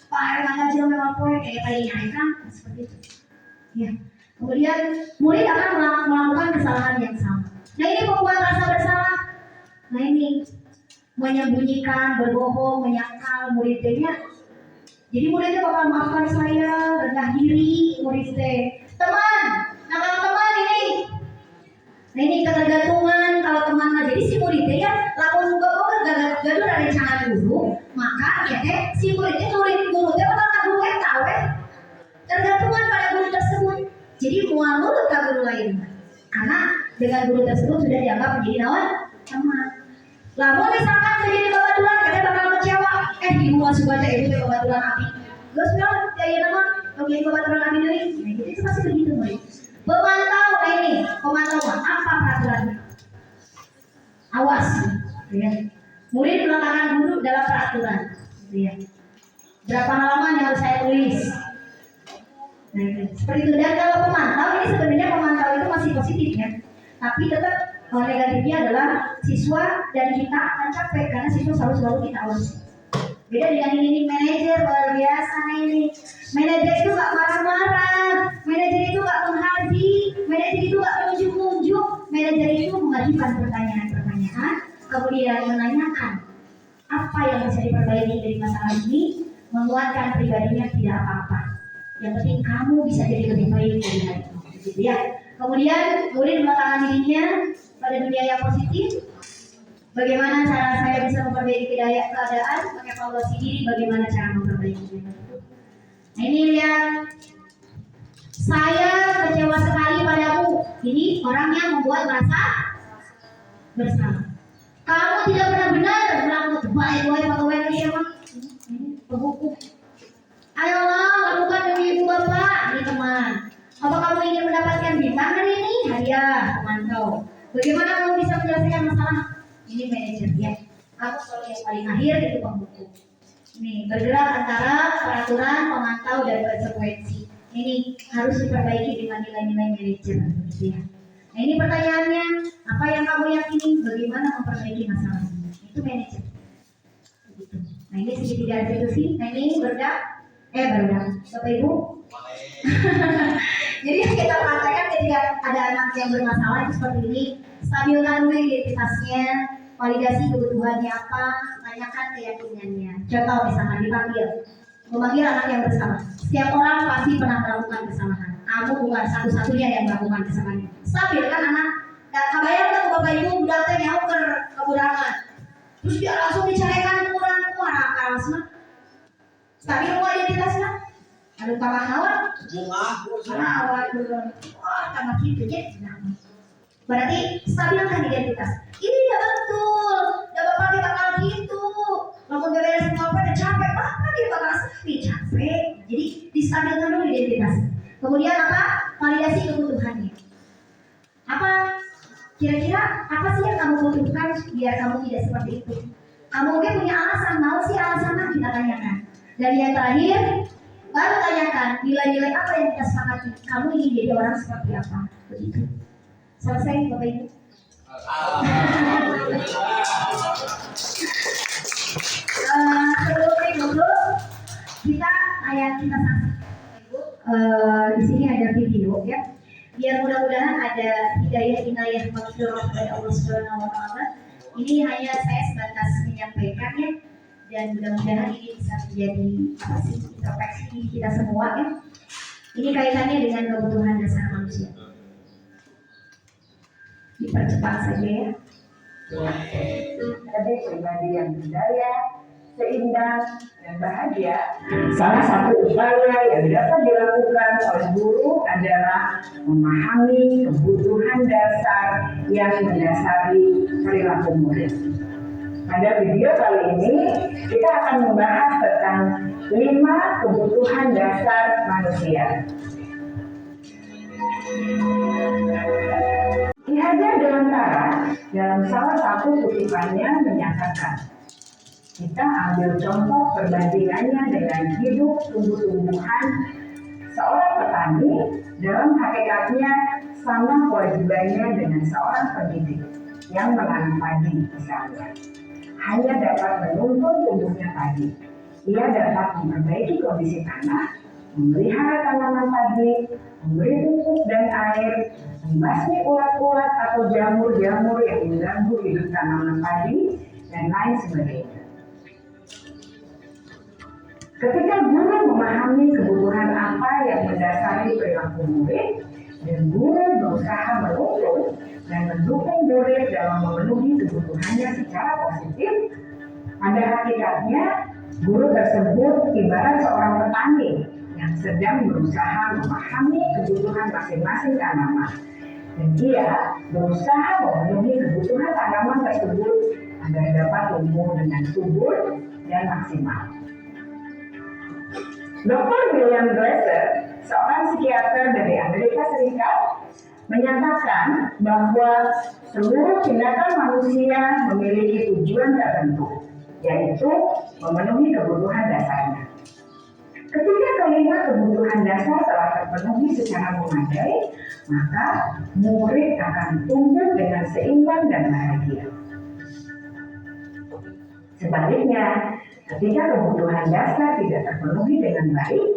Pak Ewe ngajar memang poin kayak kayaknya kan seperti itu. Ya. Kemudian murid akan melakukan kesalahan yang sama. Nah ini membuat rasa bersalah. Nah ini menyembunyikan, berbohong, menyangkal muridnya. Jadi muridnya bakal maafkan saya, rendah diri muridnya. Teman, nah kalau teman ini. Nah ini ketergantungan kalau teman mah jadi si muridnya ya lamun gaduh dari rencana guru maka ya si muridnya nurin guru teh bakal ka guru eta we tergantungan pada guru tersebut jadi mual nurut ka guru lain karena dengan guru tersebut sudah dianggap menjadi naon teman. Lamun misalkan terjadi babaturan kita bakal kecewa di mual suka teh itu babaturan api geus bilang ya nama bagi babaturan api deui nah jadi itu pasti begitu murid. Pemantau ini, pemantau apa peraturannya? Awas, ya. Murid meletakkan guru dalam peraturan, ya. Berapa halaman yang harus saya tulis? Nah, seperti itu. Dan kalau pemantau ini sebenarnya pemantau itu masih positif ya, tapi tetap negatifnya adalah siswa dan kita akan capek karena siswa selalu kita awasi. Beda dengan ini manajer luar biasa ini. Manajer itu gak marah-marah, manajer itu gak menghardi, manajer itu gak menunjuk-nunjuk, manajer itu mengajukan pertanyaan-pertanyaan, kemudian menanyakan apa yang bisa diperbaiki dari masalah ini, menguatkan pribadinya tidak apa-apa. Yang penting kamu bisa jadi lebih baik dari hari ini, gitu ya. Kemudian murid meletakkan dirinya pada dunia yang positif. Bagaimana cara saya bisa memperbaiki keadaan, mengevaluasi diri, bagaimana cara memperbaikinya. Nah ini lihat, saya kecewa sekali padamu. Ini orang yang membuat merasa bersalah. Kamu tidak pernah benar melakukan baik-baik pegawai siapa? Penghukum. Ayolah lakukan demi ibu bapak, ini teman. Apa kamu ingin mendapatkan bintang hari ini? Hadiah, pemantau. Bagaimana kamu bisa menyelesaikan masalah? Ini manajer ya. Kamu selalu yang paling akhir itu penghukum. Ini bergerak antara peraturan, pemantau dan konsekuensi. Ini harus diperbaiki dengan nilai-nilai manajer, gitu ya. Nah ini pertanyaannya, apa yang kamu yakini? Bagaimana memperbaiki masalah ini? Itu manajer. Gitu. Nah ini segitiga institusi. Nah ini bergerak Baru datang. Bapak Ibu, jadi yang kita praktekkan ketika ada anak yang bermasalah itu seperti ini, stabilkan dulu identitasnya, validasi kebutuhannya apa, tanyakan keyakinannya. Contoh misalnya dipanggil, memanggil anak yang bersalah. Setiap orang pasti pernah melakukan kesalahan. Kamu bukan satu-satunya yang melakukan kesalahan. Stabilkan anak. Dan kebayang kan Bapak Ibu budak teh nyaho ke kebudakan. Terus dia langsung diceraikan kurang akal semua. Stabil semua identitasnya. Aduh kakak kawan. Kawan dulu. Wah sama gitu ya. Berarti stabilkan identitas. Ini ya betul. Ya Bapak kita bakal gitu. Lalu beres semua apa udah capek. Bapak dia bakal capek. Jadi distabilkan dulu identitas. Kemudian apa? Validasi kebutuhannya. Apa? Kira-kira apa sih yang kamu butuhkan biar kamu tidak seperti itu? Kamu mungkin punya alasan, mau sih alasannya kita tanyakan. Dan yang terakhir, baru tanyakan nilai-nilai apa yang kita sepakati. Kamu ingin jadi orang seperti apa? Begitu. Selesai Bapak Ibu. Sebelum ngobrol, kita saksi. Di sini ada video ya. Biar mudah-mudahan ada hidayah inayah maghfirah dari Allah Subhanahu wa taala. Ini hanya saya sebatas menyampaikan ya, dan mudah-mudahan ini bisa menjadi introspeksi diri kita semua ya. Ini kaitannya dengan kebutuhan dasar manusia. Dipercepat saja ya. Jadi pribadi yang berdaya, seimbang, dan bahagia. Salah satu upaya yang dapat dilakukan oleh guru adalah memahami kebutuhan dasar yang mendasari perilaku murid. Pada video kali ini, kita akan membahas tentang 5 kebutuhan dasar manusia. Ki Hajar Dewantara dalam salah satu kutipannya menyatakan, kita ambil contoh perbandingannya dengan hidup tumbuh-tumbuhan. Seorang petani dalam hakikatnya sama kewajibannya dengan seorang pendidik yang menanam padi misalnya. Hanya dapat menuntun tumbuhnya padi. Ia dapat memperbaiki kondisi tanah, memelihara tanaman padi, memberi pupuk dan air, membasmi ulat-ulat atau jamur-jamur yang mengganggu hidup tanaman padi, dan lain sebagainya. Ketika guru memahami kebutuhan apa yang mendasari perilaku murid, dan guru berusaha menuntun dan mendukung murid dalam memenuhi kebutuhannya secara positif, pada hakikatnya guru tersebut ibarat seorang petani yang sedang berusaha memahami kebutuhan masing-masing tanaman, dan ia berusaha memenuhi kebutuhan tanaman tersebut agar dapat tumbuh dengan subur dan maksimal. Dr. William Glasser, seorang psikiater dari Amerika Serikat, menyatakan bahwa seluruh tindakan manusia memiliki tujuan tertentu, yaitu memenuhi kebutuhan dasarnya. Ketika kelima kebutuhan dasar telah terpenuhi secara memadai, maka murid akan tumbuh dengan seimbang dan bahagia. Sebaliknya, ketika kebutuhan dasar tidak terpenuhi dengan baik,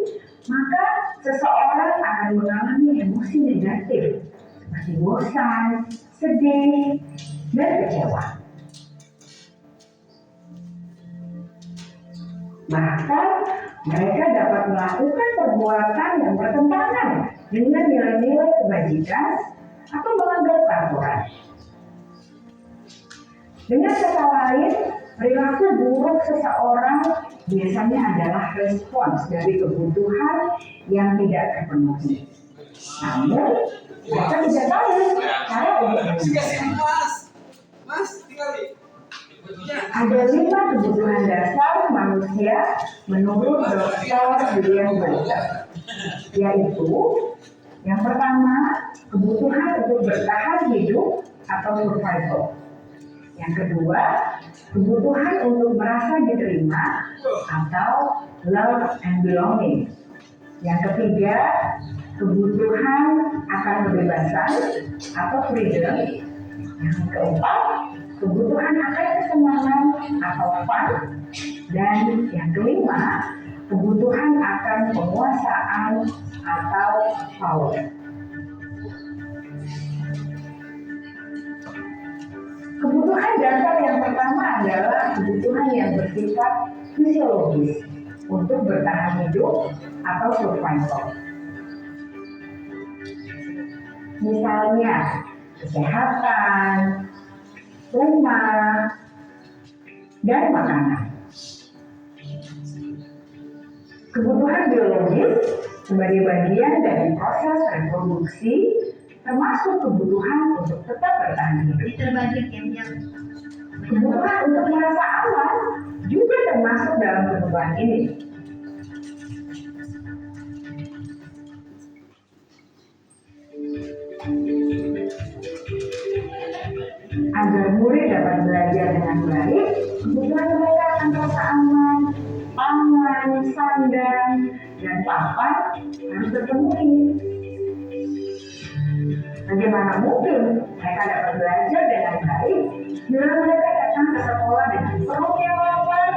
maka seseorang akan mengalami emosi negatif seperti bosan, sedih, dan kecewa. Bahkan mereka dapat melakukan perbuatan yang bertentangan dengan nilai-nilai kebajikan atau melanggar peraturan. Dengan kata lain, perilaku buruk seseorang biasanya adalah respons dari kebutuhan yang tidak terpenuhi. Namun, mereka tidak tahu cara untuk menyelesaikannya. Ada 5 kebutuhan dasar manusia menurut Dr. William Glasser, yaitu yang pertama, kebutuhan untuk bertahan hidup atau survival. Yang kedua, kebutuhan untuk merasa diterima atau love and belonging. Yang ketiga, kebutuhan akan kebebasan atau freedom. Yang keempat, kebutuhan akan kesenangan atau fun. Dan yang kelima, kebutuhan akan penguasaan atau power. Kebutuhan dasar yang pertama adalah kebutuhan yang bersifat fisiologis untuk bertahan hidup atau survival. Misalnya, kesehatan, rumah, dan makanan. Kebutuhan biologis sebagai bagian dari proses reproduksi termasuk kebutuhan untuk tetap bertahan hidup. Terbalik yang Kebutuhan untuk merasa aman juga termasuk dalam kebutuhan ini. Agar murid dapat belajar dengan baik, kebutuhan mereka akan rasa aman, pangan, sandang, dan papan harus terpenuhi. Bagaimana mungkin mereka dapat belajar dengan baik bila mereka datang ke sekolah dengan perut yang lapar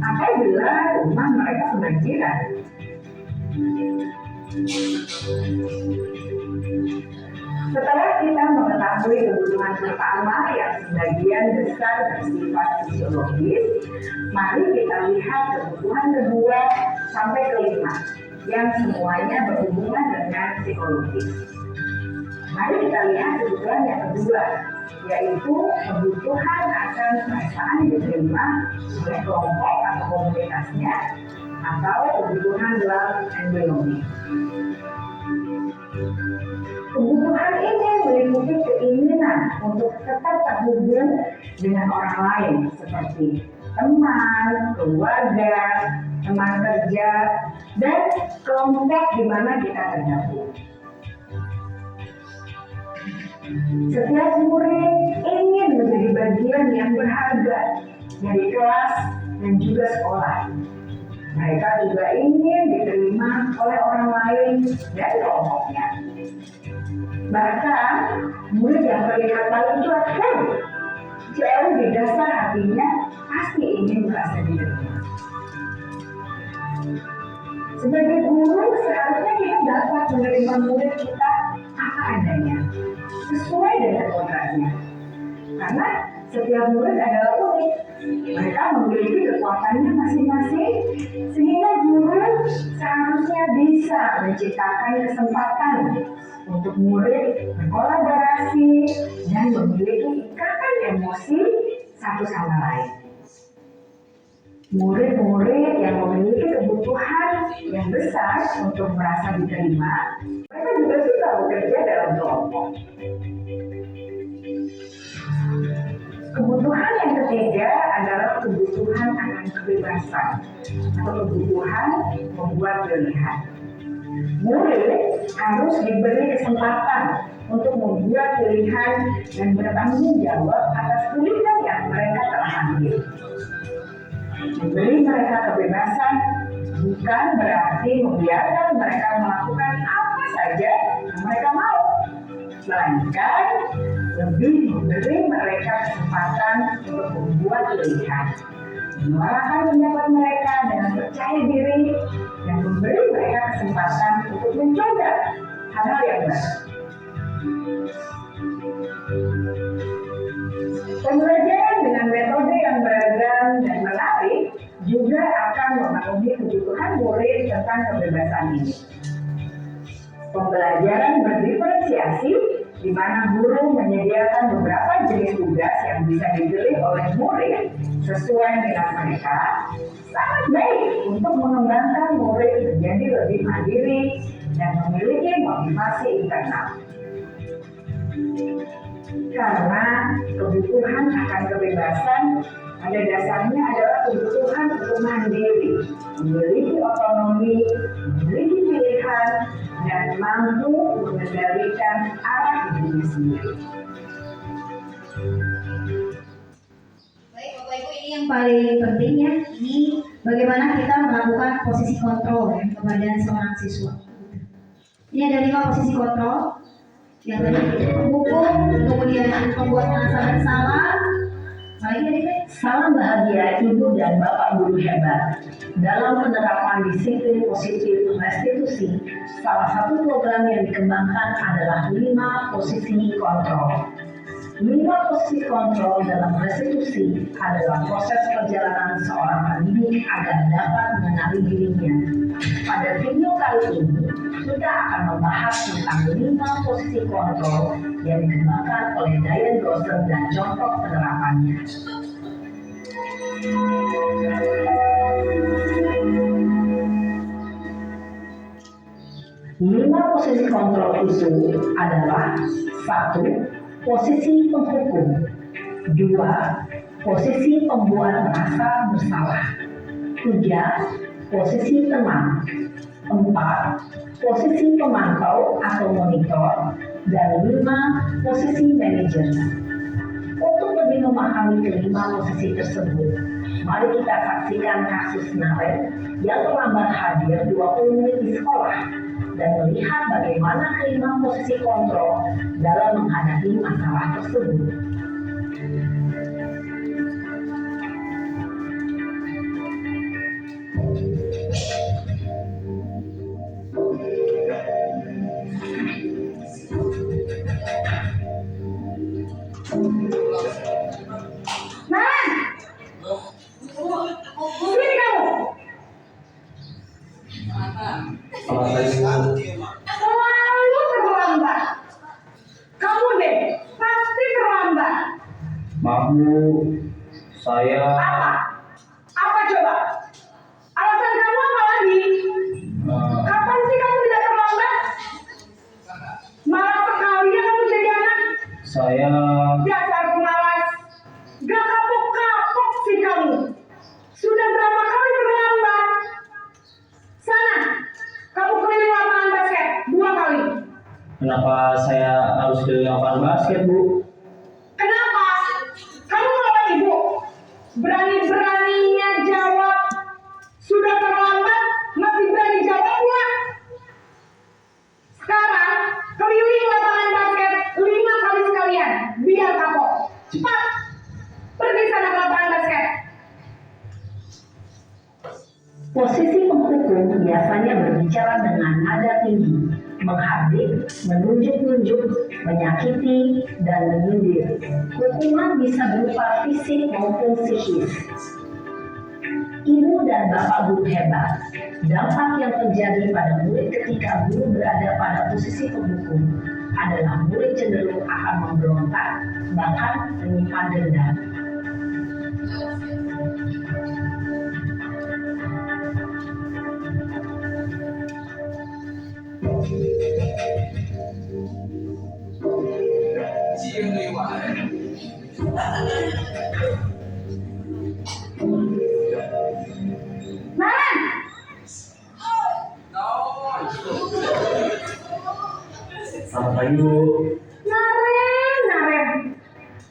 apabila rumah mereka kebanjiran? Setelah kita mengetahui kebutuhan pertama yang sebagian besar bersifat fisiologis, mari kita lihat kebutuhan kedua sampai kelima yang semuanya berhubungan dengan psikologis. Mari kita lihat kebutuhan yang kedua, yaitu kebutuhan akan perasaan diterima oleh kelompok atau komunitasnya, atau kebutuhan love and belonging. Kebutuhan ini meliputi keinginan untuk tetap terhubung dengan orang lain seperti teman, keluarga, teman kerja, dan kelompok di mana kita tergabung. Setiap murid ingin menjadi bagian yang berharga dari kelas dan juga sekolah. Mereka juga ingin diterima oleh orang lain dan kelompoknya. Bahkan, murid yang terlihat paling cuek pun jauh di dasar hatinya pasti ingin merasa diterima. Sebagai guru, seharusnya kita dapat menerima murid kita apa adanya, sesuai dengan kodratnya. Karena setiap murid adalah unik. Mereka memiliki kekuatannya masing-masing, sehingga guru seharusnya bisa menciptakan kesempatan untuk murid berkolaborasi dan memiliki ikatan emosi satu sama lain. Murid-murid yang memiliki kebutuhan yang besar untuk merasa diterima, mereka juga suka bekerja dalam kelompok. Kebutuhan yang ketiga adalah kebutuhan akan kebebasan atau kebutuhan membuat pilihan. Murid harus diberi kesempatan untuk membuat pilihan dan bertanggung jawab atas pilihan yang mereka telah ambil. Memberi mereka kebebasan bukan berarti membiarkan mereka melakukan apa saja yang mereka mau, melainkan lebih memberi mereka kesempatan untuk membuat pilihan, menyuarakan pendapat mereka dengan percaya diri, dan memberi mereka kesempatan untuk mencoba hal-hal yang baru. Pembelajaran dengan metode yang beragam dan menarik juga akan memenuhi kebutuhan murid tentang kebebasan ini. Pembelajaran berdiferensiasi, di mana guru menyediakan beberapa jenis tugas yang bisa dipilih oleh murid sesuai minat mereka, sangat baik untuk mengembangkan murid menjadi lebih mandiri dan memiliki motivasi internal. Karena kebutuhan akan kebebasan pada dasarnya adalah kebutuhan untuk mandiri, memiliki otonomi, memiliki pilihan, dan mampu mengendalikan arah diri sendiri. Baik Bapak Ibu, ini yang paling penting ya, ini bagaimana kita melakukan posisi kontrol ya, kepada seorang siswa. Ini ada 5 posisi kontrol. Yang tadi menghukum, kemudian membuat merasa bersalah, Salam bahagia Ibu dan Bapak Guru hebat. Dalam penerapan disiplin positif restitusi, salah satu program yang dikembangkan adalah 5 posisi kontrol. 5 posisi kontrol dalam restitusi adalah proses perjalanan seorang pendidik agar dapat mengenali dirinya. Pada video kali ini, kita akan membahas tentang 5 posisi kontrol yang dikembangkan oleh Diane Grosser dan contoh penerapannya. 5 posisi kontrol itu adalah 1. Posisi penghukum. 2. Posisi pembuat merasa bersalah. 3. Posisi teman. 4. Posisi pemantau atau monitor. Dan 5. Posisi manajer. Untuk lebih memahami kelima posisi tersebut, mari kita saksikan kasus Naren yang terlambat hadir 20 menit di sekolah dan melihat bagaimana kelima posisi kontrol dalam menghadapi masalah tersebut. Selalu terlambat. Kamu deh, pasti terlambat. Maaf Bu, saya Apa? Apa coba? Alasan kamu apa lagi? Kapan sih kamu tidak terlambat? Malas sekali ya kamu jadi anak. saya Dasar pemalas. Gak kapok-kapok sih kamu. Sudah berapa kali terlambat? Sana, kamu keliling lapangan basket 2 kali. kenapa saya harus ke lapangan basket Bu? Kenapa? Kamu melawan ibu. Berani-beraninya jawab. Sudah terlambat, masih berani jawab pula. Sekarang, keliling lapangan basket 5 kali sekalian. Biar kapok. Cepat. Pergi sana ke lapangan basket. Posisi penghukum biasanya berbicara dengan nada tinggi, menghardik, menunjuk-nunjuk, menyakiti, dan menyindir. Hukuman bisa berupa fisik maupun psikis. Ibu dan Bapak Guru hebat, dampak yang terjadi pada murid ketika guru berada pada posisi penghukum adalah murid cenderung akan memberontak, bahkan menyimpan dendam. Naren! Selamat pagi Bu. Naren.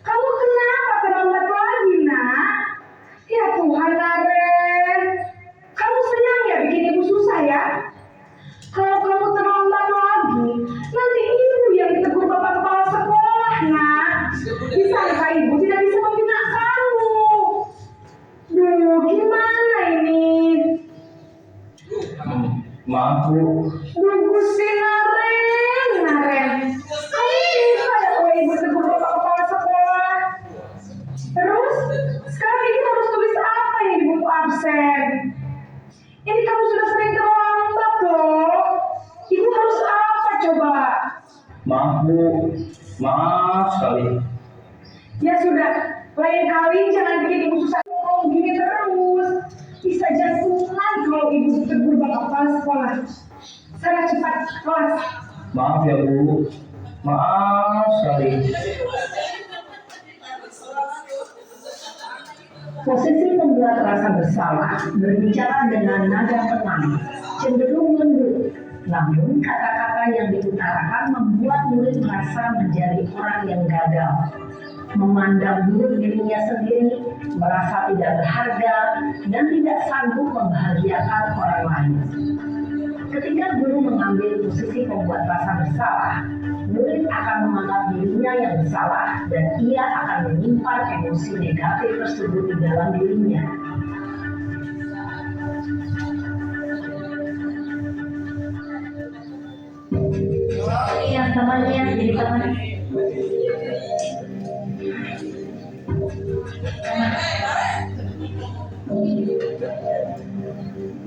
Kamu kenapa terlambat lagi, nak? Ya Tuhan, Naren. Kamu senang ya bikin ibu susah ya? Kalau kamu terlambat lagi, nanti ibu yang ditegur bapak kepala sekolah, nak. Disangka ibu tidak bisa membina kamu. Duh, gimana ini? Maaf Bu, Duh, Gusti Naren. Kamu bisa ya kalau ibu tegur bapak kepala sekolah? Terus, sekarang ibu harus tulis apa ini di buku absen? Ini kamu sudah sering terlambat loh. Ibu harus apa coba? maaf Bu, maaf sekali. Ya sudah, lain kali jangan bikin ibu susah ngomong gini terus. Bisa jantungan kalau ibu tegur bapak kepala sekolah. Sana cepat kelas. Maaf ya Bu, maaf sekali. Posisi pembuat rasa bersalah berbicara dengan nada tenang, cenderung lembut. Namun kata-kata yang diutarakan membuat murid merasa menjadi orang yang gagal, memandang buruk dirinya sendiri, merasa tidak berharga, dan tidak sanggup membahagiakan orang lain. Ketika guru mengambil posisi pembuat rasa bersalah, murid akan menganggap dirinya yang bersalah dan ia akan menyimpan emosi negatif tersebut di dalam dirinya. Iya, temannya jadi teman.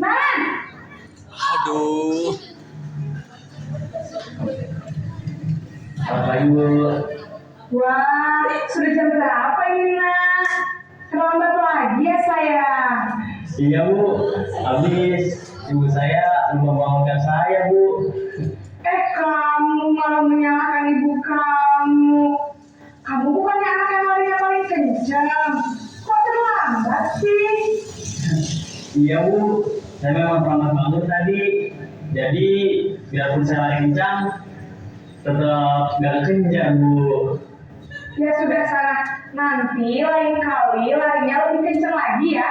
Man, Aduh. Selamat pagi Bu. wah, sudah jam berapa ini nak? Terlambat lagi ya sayang. Iya Bu, habis ibu saya lupa membangunkan saya Bu. Kamu malah menyalahkan ibu kamu. Kamu bukannya anak yang larinya paling kencang. Kok terlambat sih? Iya Bu, saya memang terlambat bangun tadi. Jadi biarpun saya lari kencang, tetap gak kencang Bu. Ya sudah sana, nanti lain kali larinya lebih kencang lagi ya.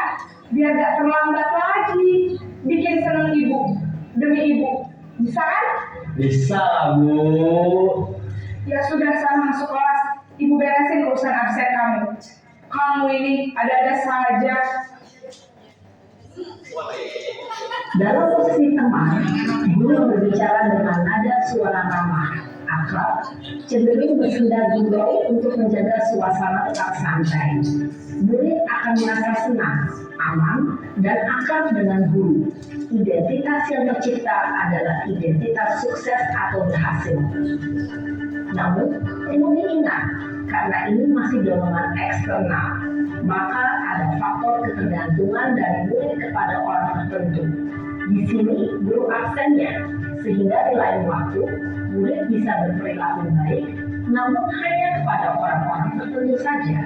Biar gak terlambat lagi. Bikin seneng ibu, demi ibu. Bisa kan? Bisa lah Bu. Ya sudah sana masuk kelas. Ibu beresin urusan absen kamu. Kamu ini ada-ada saja. Dalam posisi teman, guru berbicara dengan nada suara ramah, akrab, cenderung bersenda gurau untuk menjaga suasana tetap santai. Murid akan merasa senang, aman, dan akrab dengan guru. Identitas yang tercipta adalah identitas sukses atau berhasil. Namun, perlu diingat, karena ini masih dorongan eksternal, maka ada faktor ketergantungan dari murid kepada orang tertentu. Di sini, guru absennya, sehingga di lain waktu, murid bisa berperilaku baik, namun hanya kepada orang-orang tertentu saja.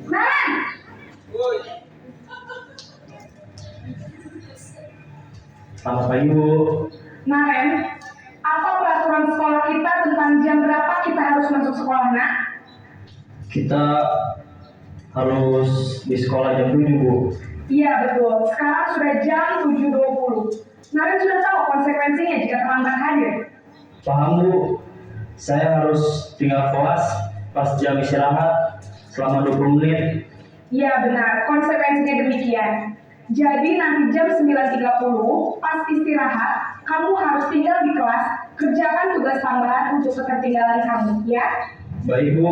Man, Selamat pagi Bu. Naren, apa peraturan sekolah kita tentang jam berapa kita harus masuk sekolah nak? Kita harus di sekolah jam 7 Bu. Iya betul, sekarang sudah jam 7.20. Naren sudah tahu konsekuensinya jika terlambat hadir. Paham Bu, saya harus tinggal kelas pas jam istirahat selama 20 menit. Iya benar, konsekuensinya demikian. Jadi nanti jam 9.30 pas istirahat, kamu harus tinggal di kelas, kerjakan tugas tambahan untuk ketertinggalan kamu, ya? Baik Bu.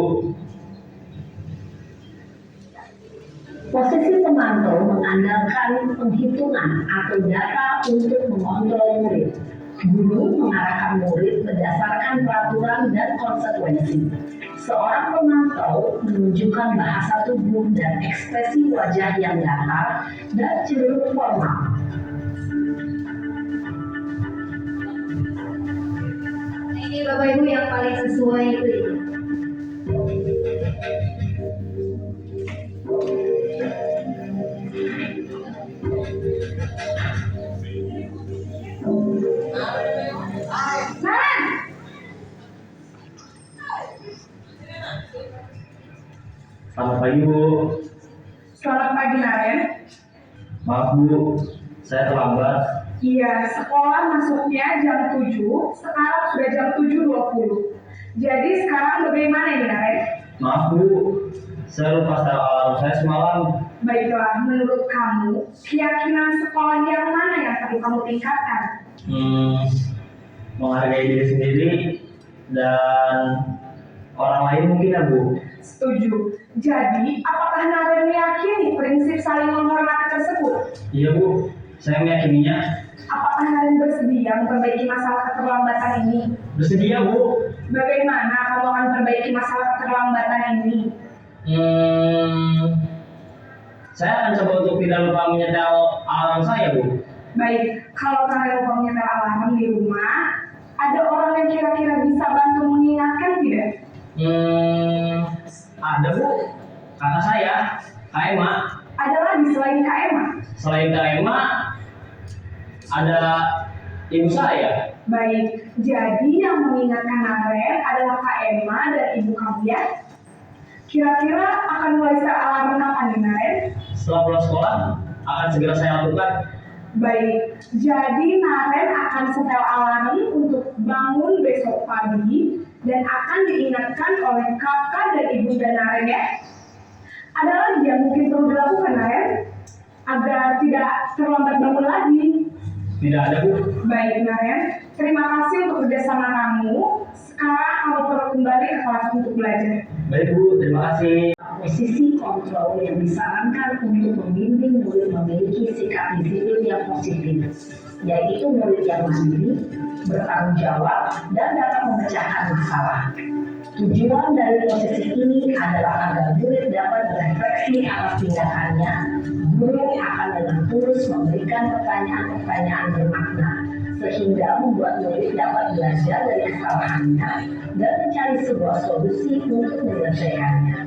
Posisi pemantau mengandalkan penghitungan atau data untuk mengontrol murid. Guru mengarahkan murid berdasarkan peraturan dan konsekuensi. Seorang pemantau menunjukkan bahasa tubuh dan ekspresi wajah yang datar dan cenderung formal. Ini Bapak Ibu yang paling sesuai itu ini. Naren, Selamat pagi Bu. selamat pagi Naren. Maaf Bu, saya terlambat. Iya, sekolah masuknya jam 7, sekarang sudah jam 7.20. Jadi sekarang bagaimana ini Naren? Maaf Bu, saya lupa setel alarm saya semalam. Baiklah, menurut kamu, keyakinan sekolah yang mana yang perlu kamu tingkatkan? Menghargai diri sendiri dan orang lain mungkin ya Bu. Setuju. Jadi, apakah Naren meyakini prinsip saling menghormati tersebut? Iya Bu, saya meyakininya. Apakah Naren bersedia memperbaiki masalah keterlambatan ini? Bersedia Bu. Bagaimana kamu akan memperbaiki masalah keterlambatan ini? Saya akan coba untuk tidak lupa menyetel alarm saya Bu. Baik, kalau Naren lupa menyetel alarm di rumah, ada orang yang kira-kira bisa bantu mengingatkan tidak? Ada Bu, kata saya, Kak Emma. Ada lagi selain Kak Emma? Selain Kak Emma, ada ibu saya. Baik, jadi yang mengingatkan Naren adalah Kak Emma dan ibu kamu ya? Kira-kira akan mulai setel alarm kapan nih, Naren? Setelah pulang sekolah, akan segera saya lakukan. Baik, jadi Naren akan setel alarm untuk bangun besok pagi dan akan diingatkan oleh kakak dan ibunda Naren ya. Ada lagi yang mungkin perlu dilakukan, Naren? Agar tidak terlambat bangun lagi. Tidak ada, Bu. Baik, Naren. Terima kasih untuk kerjasama kamu. Sekarang kamu perlu kembali ke kelas untuk belajar. Baik, Bu. Terima kasih. Posisi kontrol yang disarankan untuk membimbing murid memiliki sikap disiplin yang positif, yaitu murid yang mandiri, bertanggung jawab, dan dapat memecahkan masalah. Tujuan dari posisi ini adalah agar murid dapat berefleksi atas tindakannya. Guru akan dengan tulus memberikan pertanyaan-pertanyaan bermakna, sehingga membuat murid dapat belajar dari kesalahannya dan mencari sebuah solusi untuk menyelesaikannya.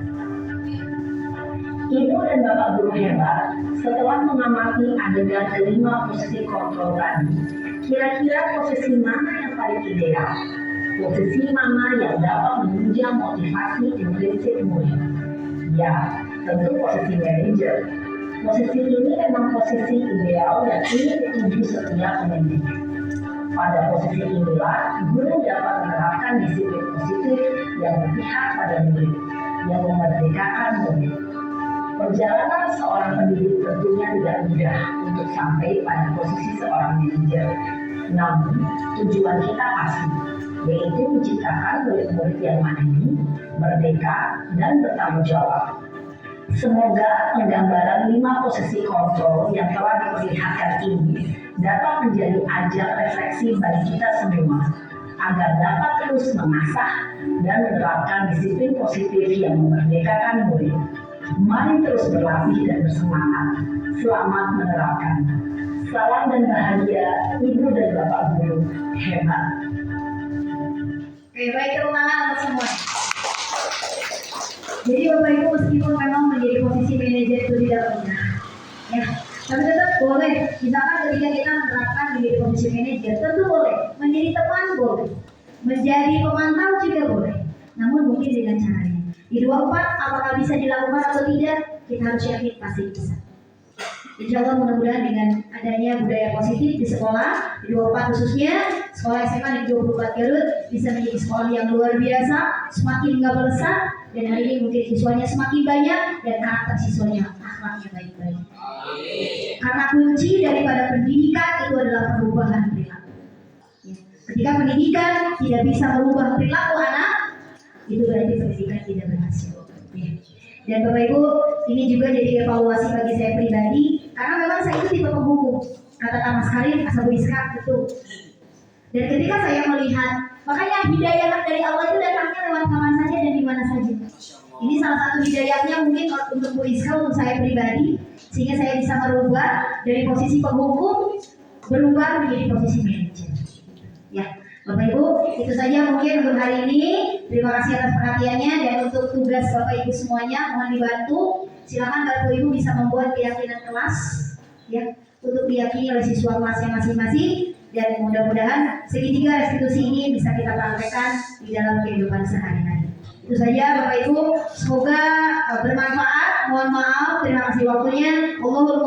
Ibu dan Bapak guru hebat, setelah mengamati adegan kelima posisi kontrol tadi, kira-kira posisi mana yang paling ideal? Posisi mana yang dapat menunjang motivasi intrinsik murid? Ya, tentu posisi manajer. Posisi ini memang posisi ideal yang ingin dituju setiap pendidik. Pada posisi inilah, guru dapat menerapkan disiplin positif yang berpihak pada murid, yang memerdekakan murid. Perjalanan seorang pendidik tentunya tidak mudah untuk sampai pada posisi seorang manajer. Namun, tujuan kita pasti, yaitu menciptakan murid-murid yang mandiri, merdeka, dan bertanggung jawab. Semoga penggambaran 5 posisi kontrol yang telah diperlihatkan ini dapat menjadi ajang refleksi bagi kita semua, agar dapat terus mengasah dan menerapkan disiplin positif yang memerdekakan murid. Mari terus berlatih dan bersemangat. Selamat menerapkan. Salam dan bahagia Ibu dan Bapak guru hebat. Oke, baik, tepuk tangan untuk semua. Jadi Bapak Ibu meskipun memang menjadi posisi manajer itu tidak mudah, ya, tapi tetap boleh. Misalkan ketika kita menerapkan menjadi posisi manajer, tentu boleh. Menjadi teman boleh, menjadi pemantau juga boleh. Namun mungkin dengan caranya. Di 24 apakah bisa dilakukan atau tidak? Kita harus yakin pasti bisa. Insya Allah mudah-mudahan dengan adanya budaya positif di sekolah, di 24 khususnya, sekolah SMA di 24 Garut bisa menjadi sekolah yang luar biasa, semakin nggak melesat, dan hari ini mungkin siswanya semakin banyak, dan karakter siswanya akhlaknya baik-baik. Karena kunci daripada pendidikan itu adalah perubahan perilaku. Ya. Ketika pendidikan tidak bisa merubah perilaku anak, itu berarti pendidikan tidak berhasil. Ya. Dan Bapak Ibu, ini juga jadi evaluasi bagi saya pribadi, karena memang saya itu tipe pembuku. Kata Tamas Karim, asal Rizka itu. Dan ketika saya melihat, makanya hidayah dari Allah itu datangnya lewat kapan saja dan di mana saja. Ini salah satu hidayahnya mungkin untuk Bu Rizka, untuk saya pribadi, sehingga saya bisa merubah dari posisi penghukum berubah menjadi posisi manajer. Ya. Bapak Ibu, itu saja mungkin untuk hari ini. Terima kasih atas perhatiannya, dan untuk tugas Bapak Ibu semuanya mohon dibantu. Silakan Bapak Ibu bisa membuat keyakinan kelas, ya, untuk diyakini oleh siswa kelasnya masing-masing, dan mudah-mudahan segitiga restitusi ini bisa kita praktekkan di dalam kehidupan sehari-hari. Itu saja Bapak Ibu, semoga bermanfaat. Mohon maaf, terima kasih waktunya. Allahumma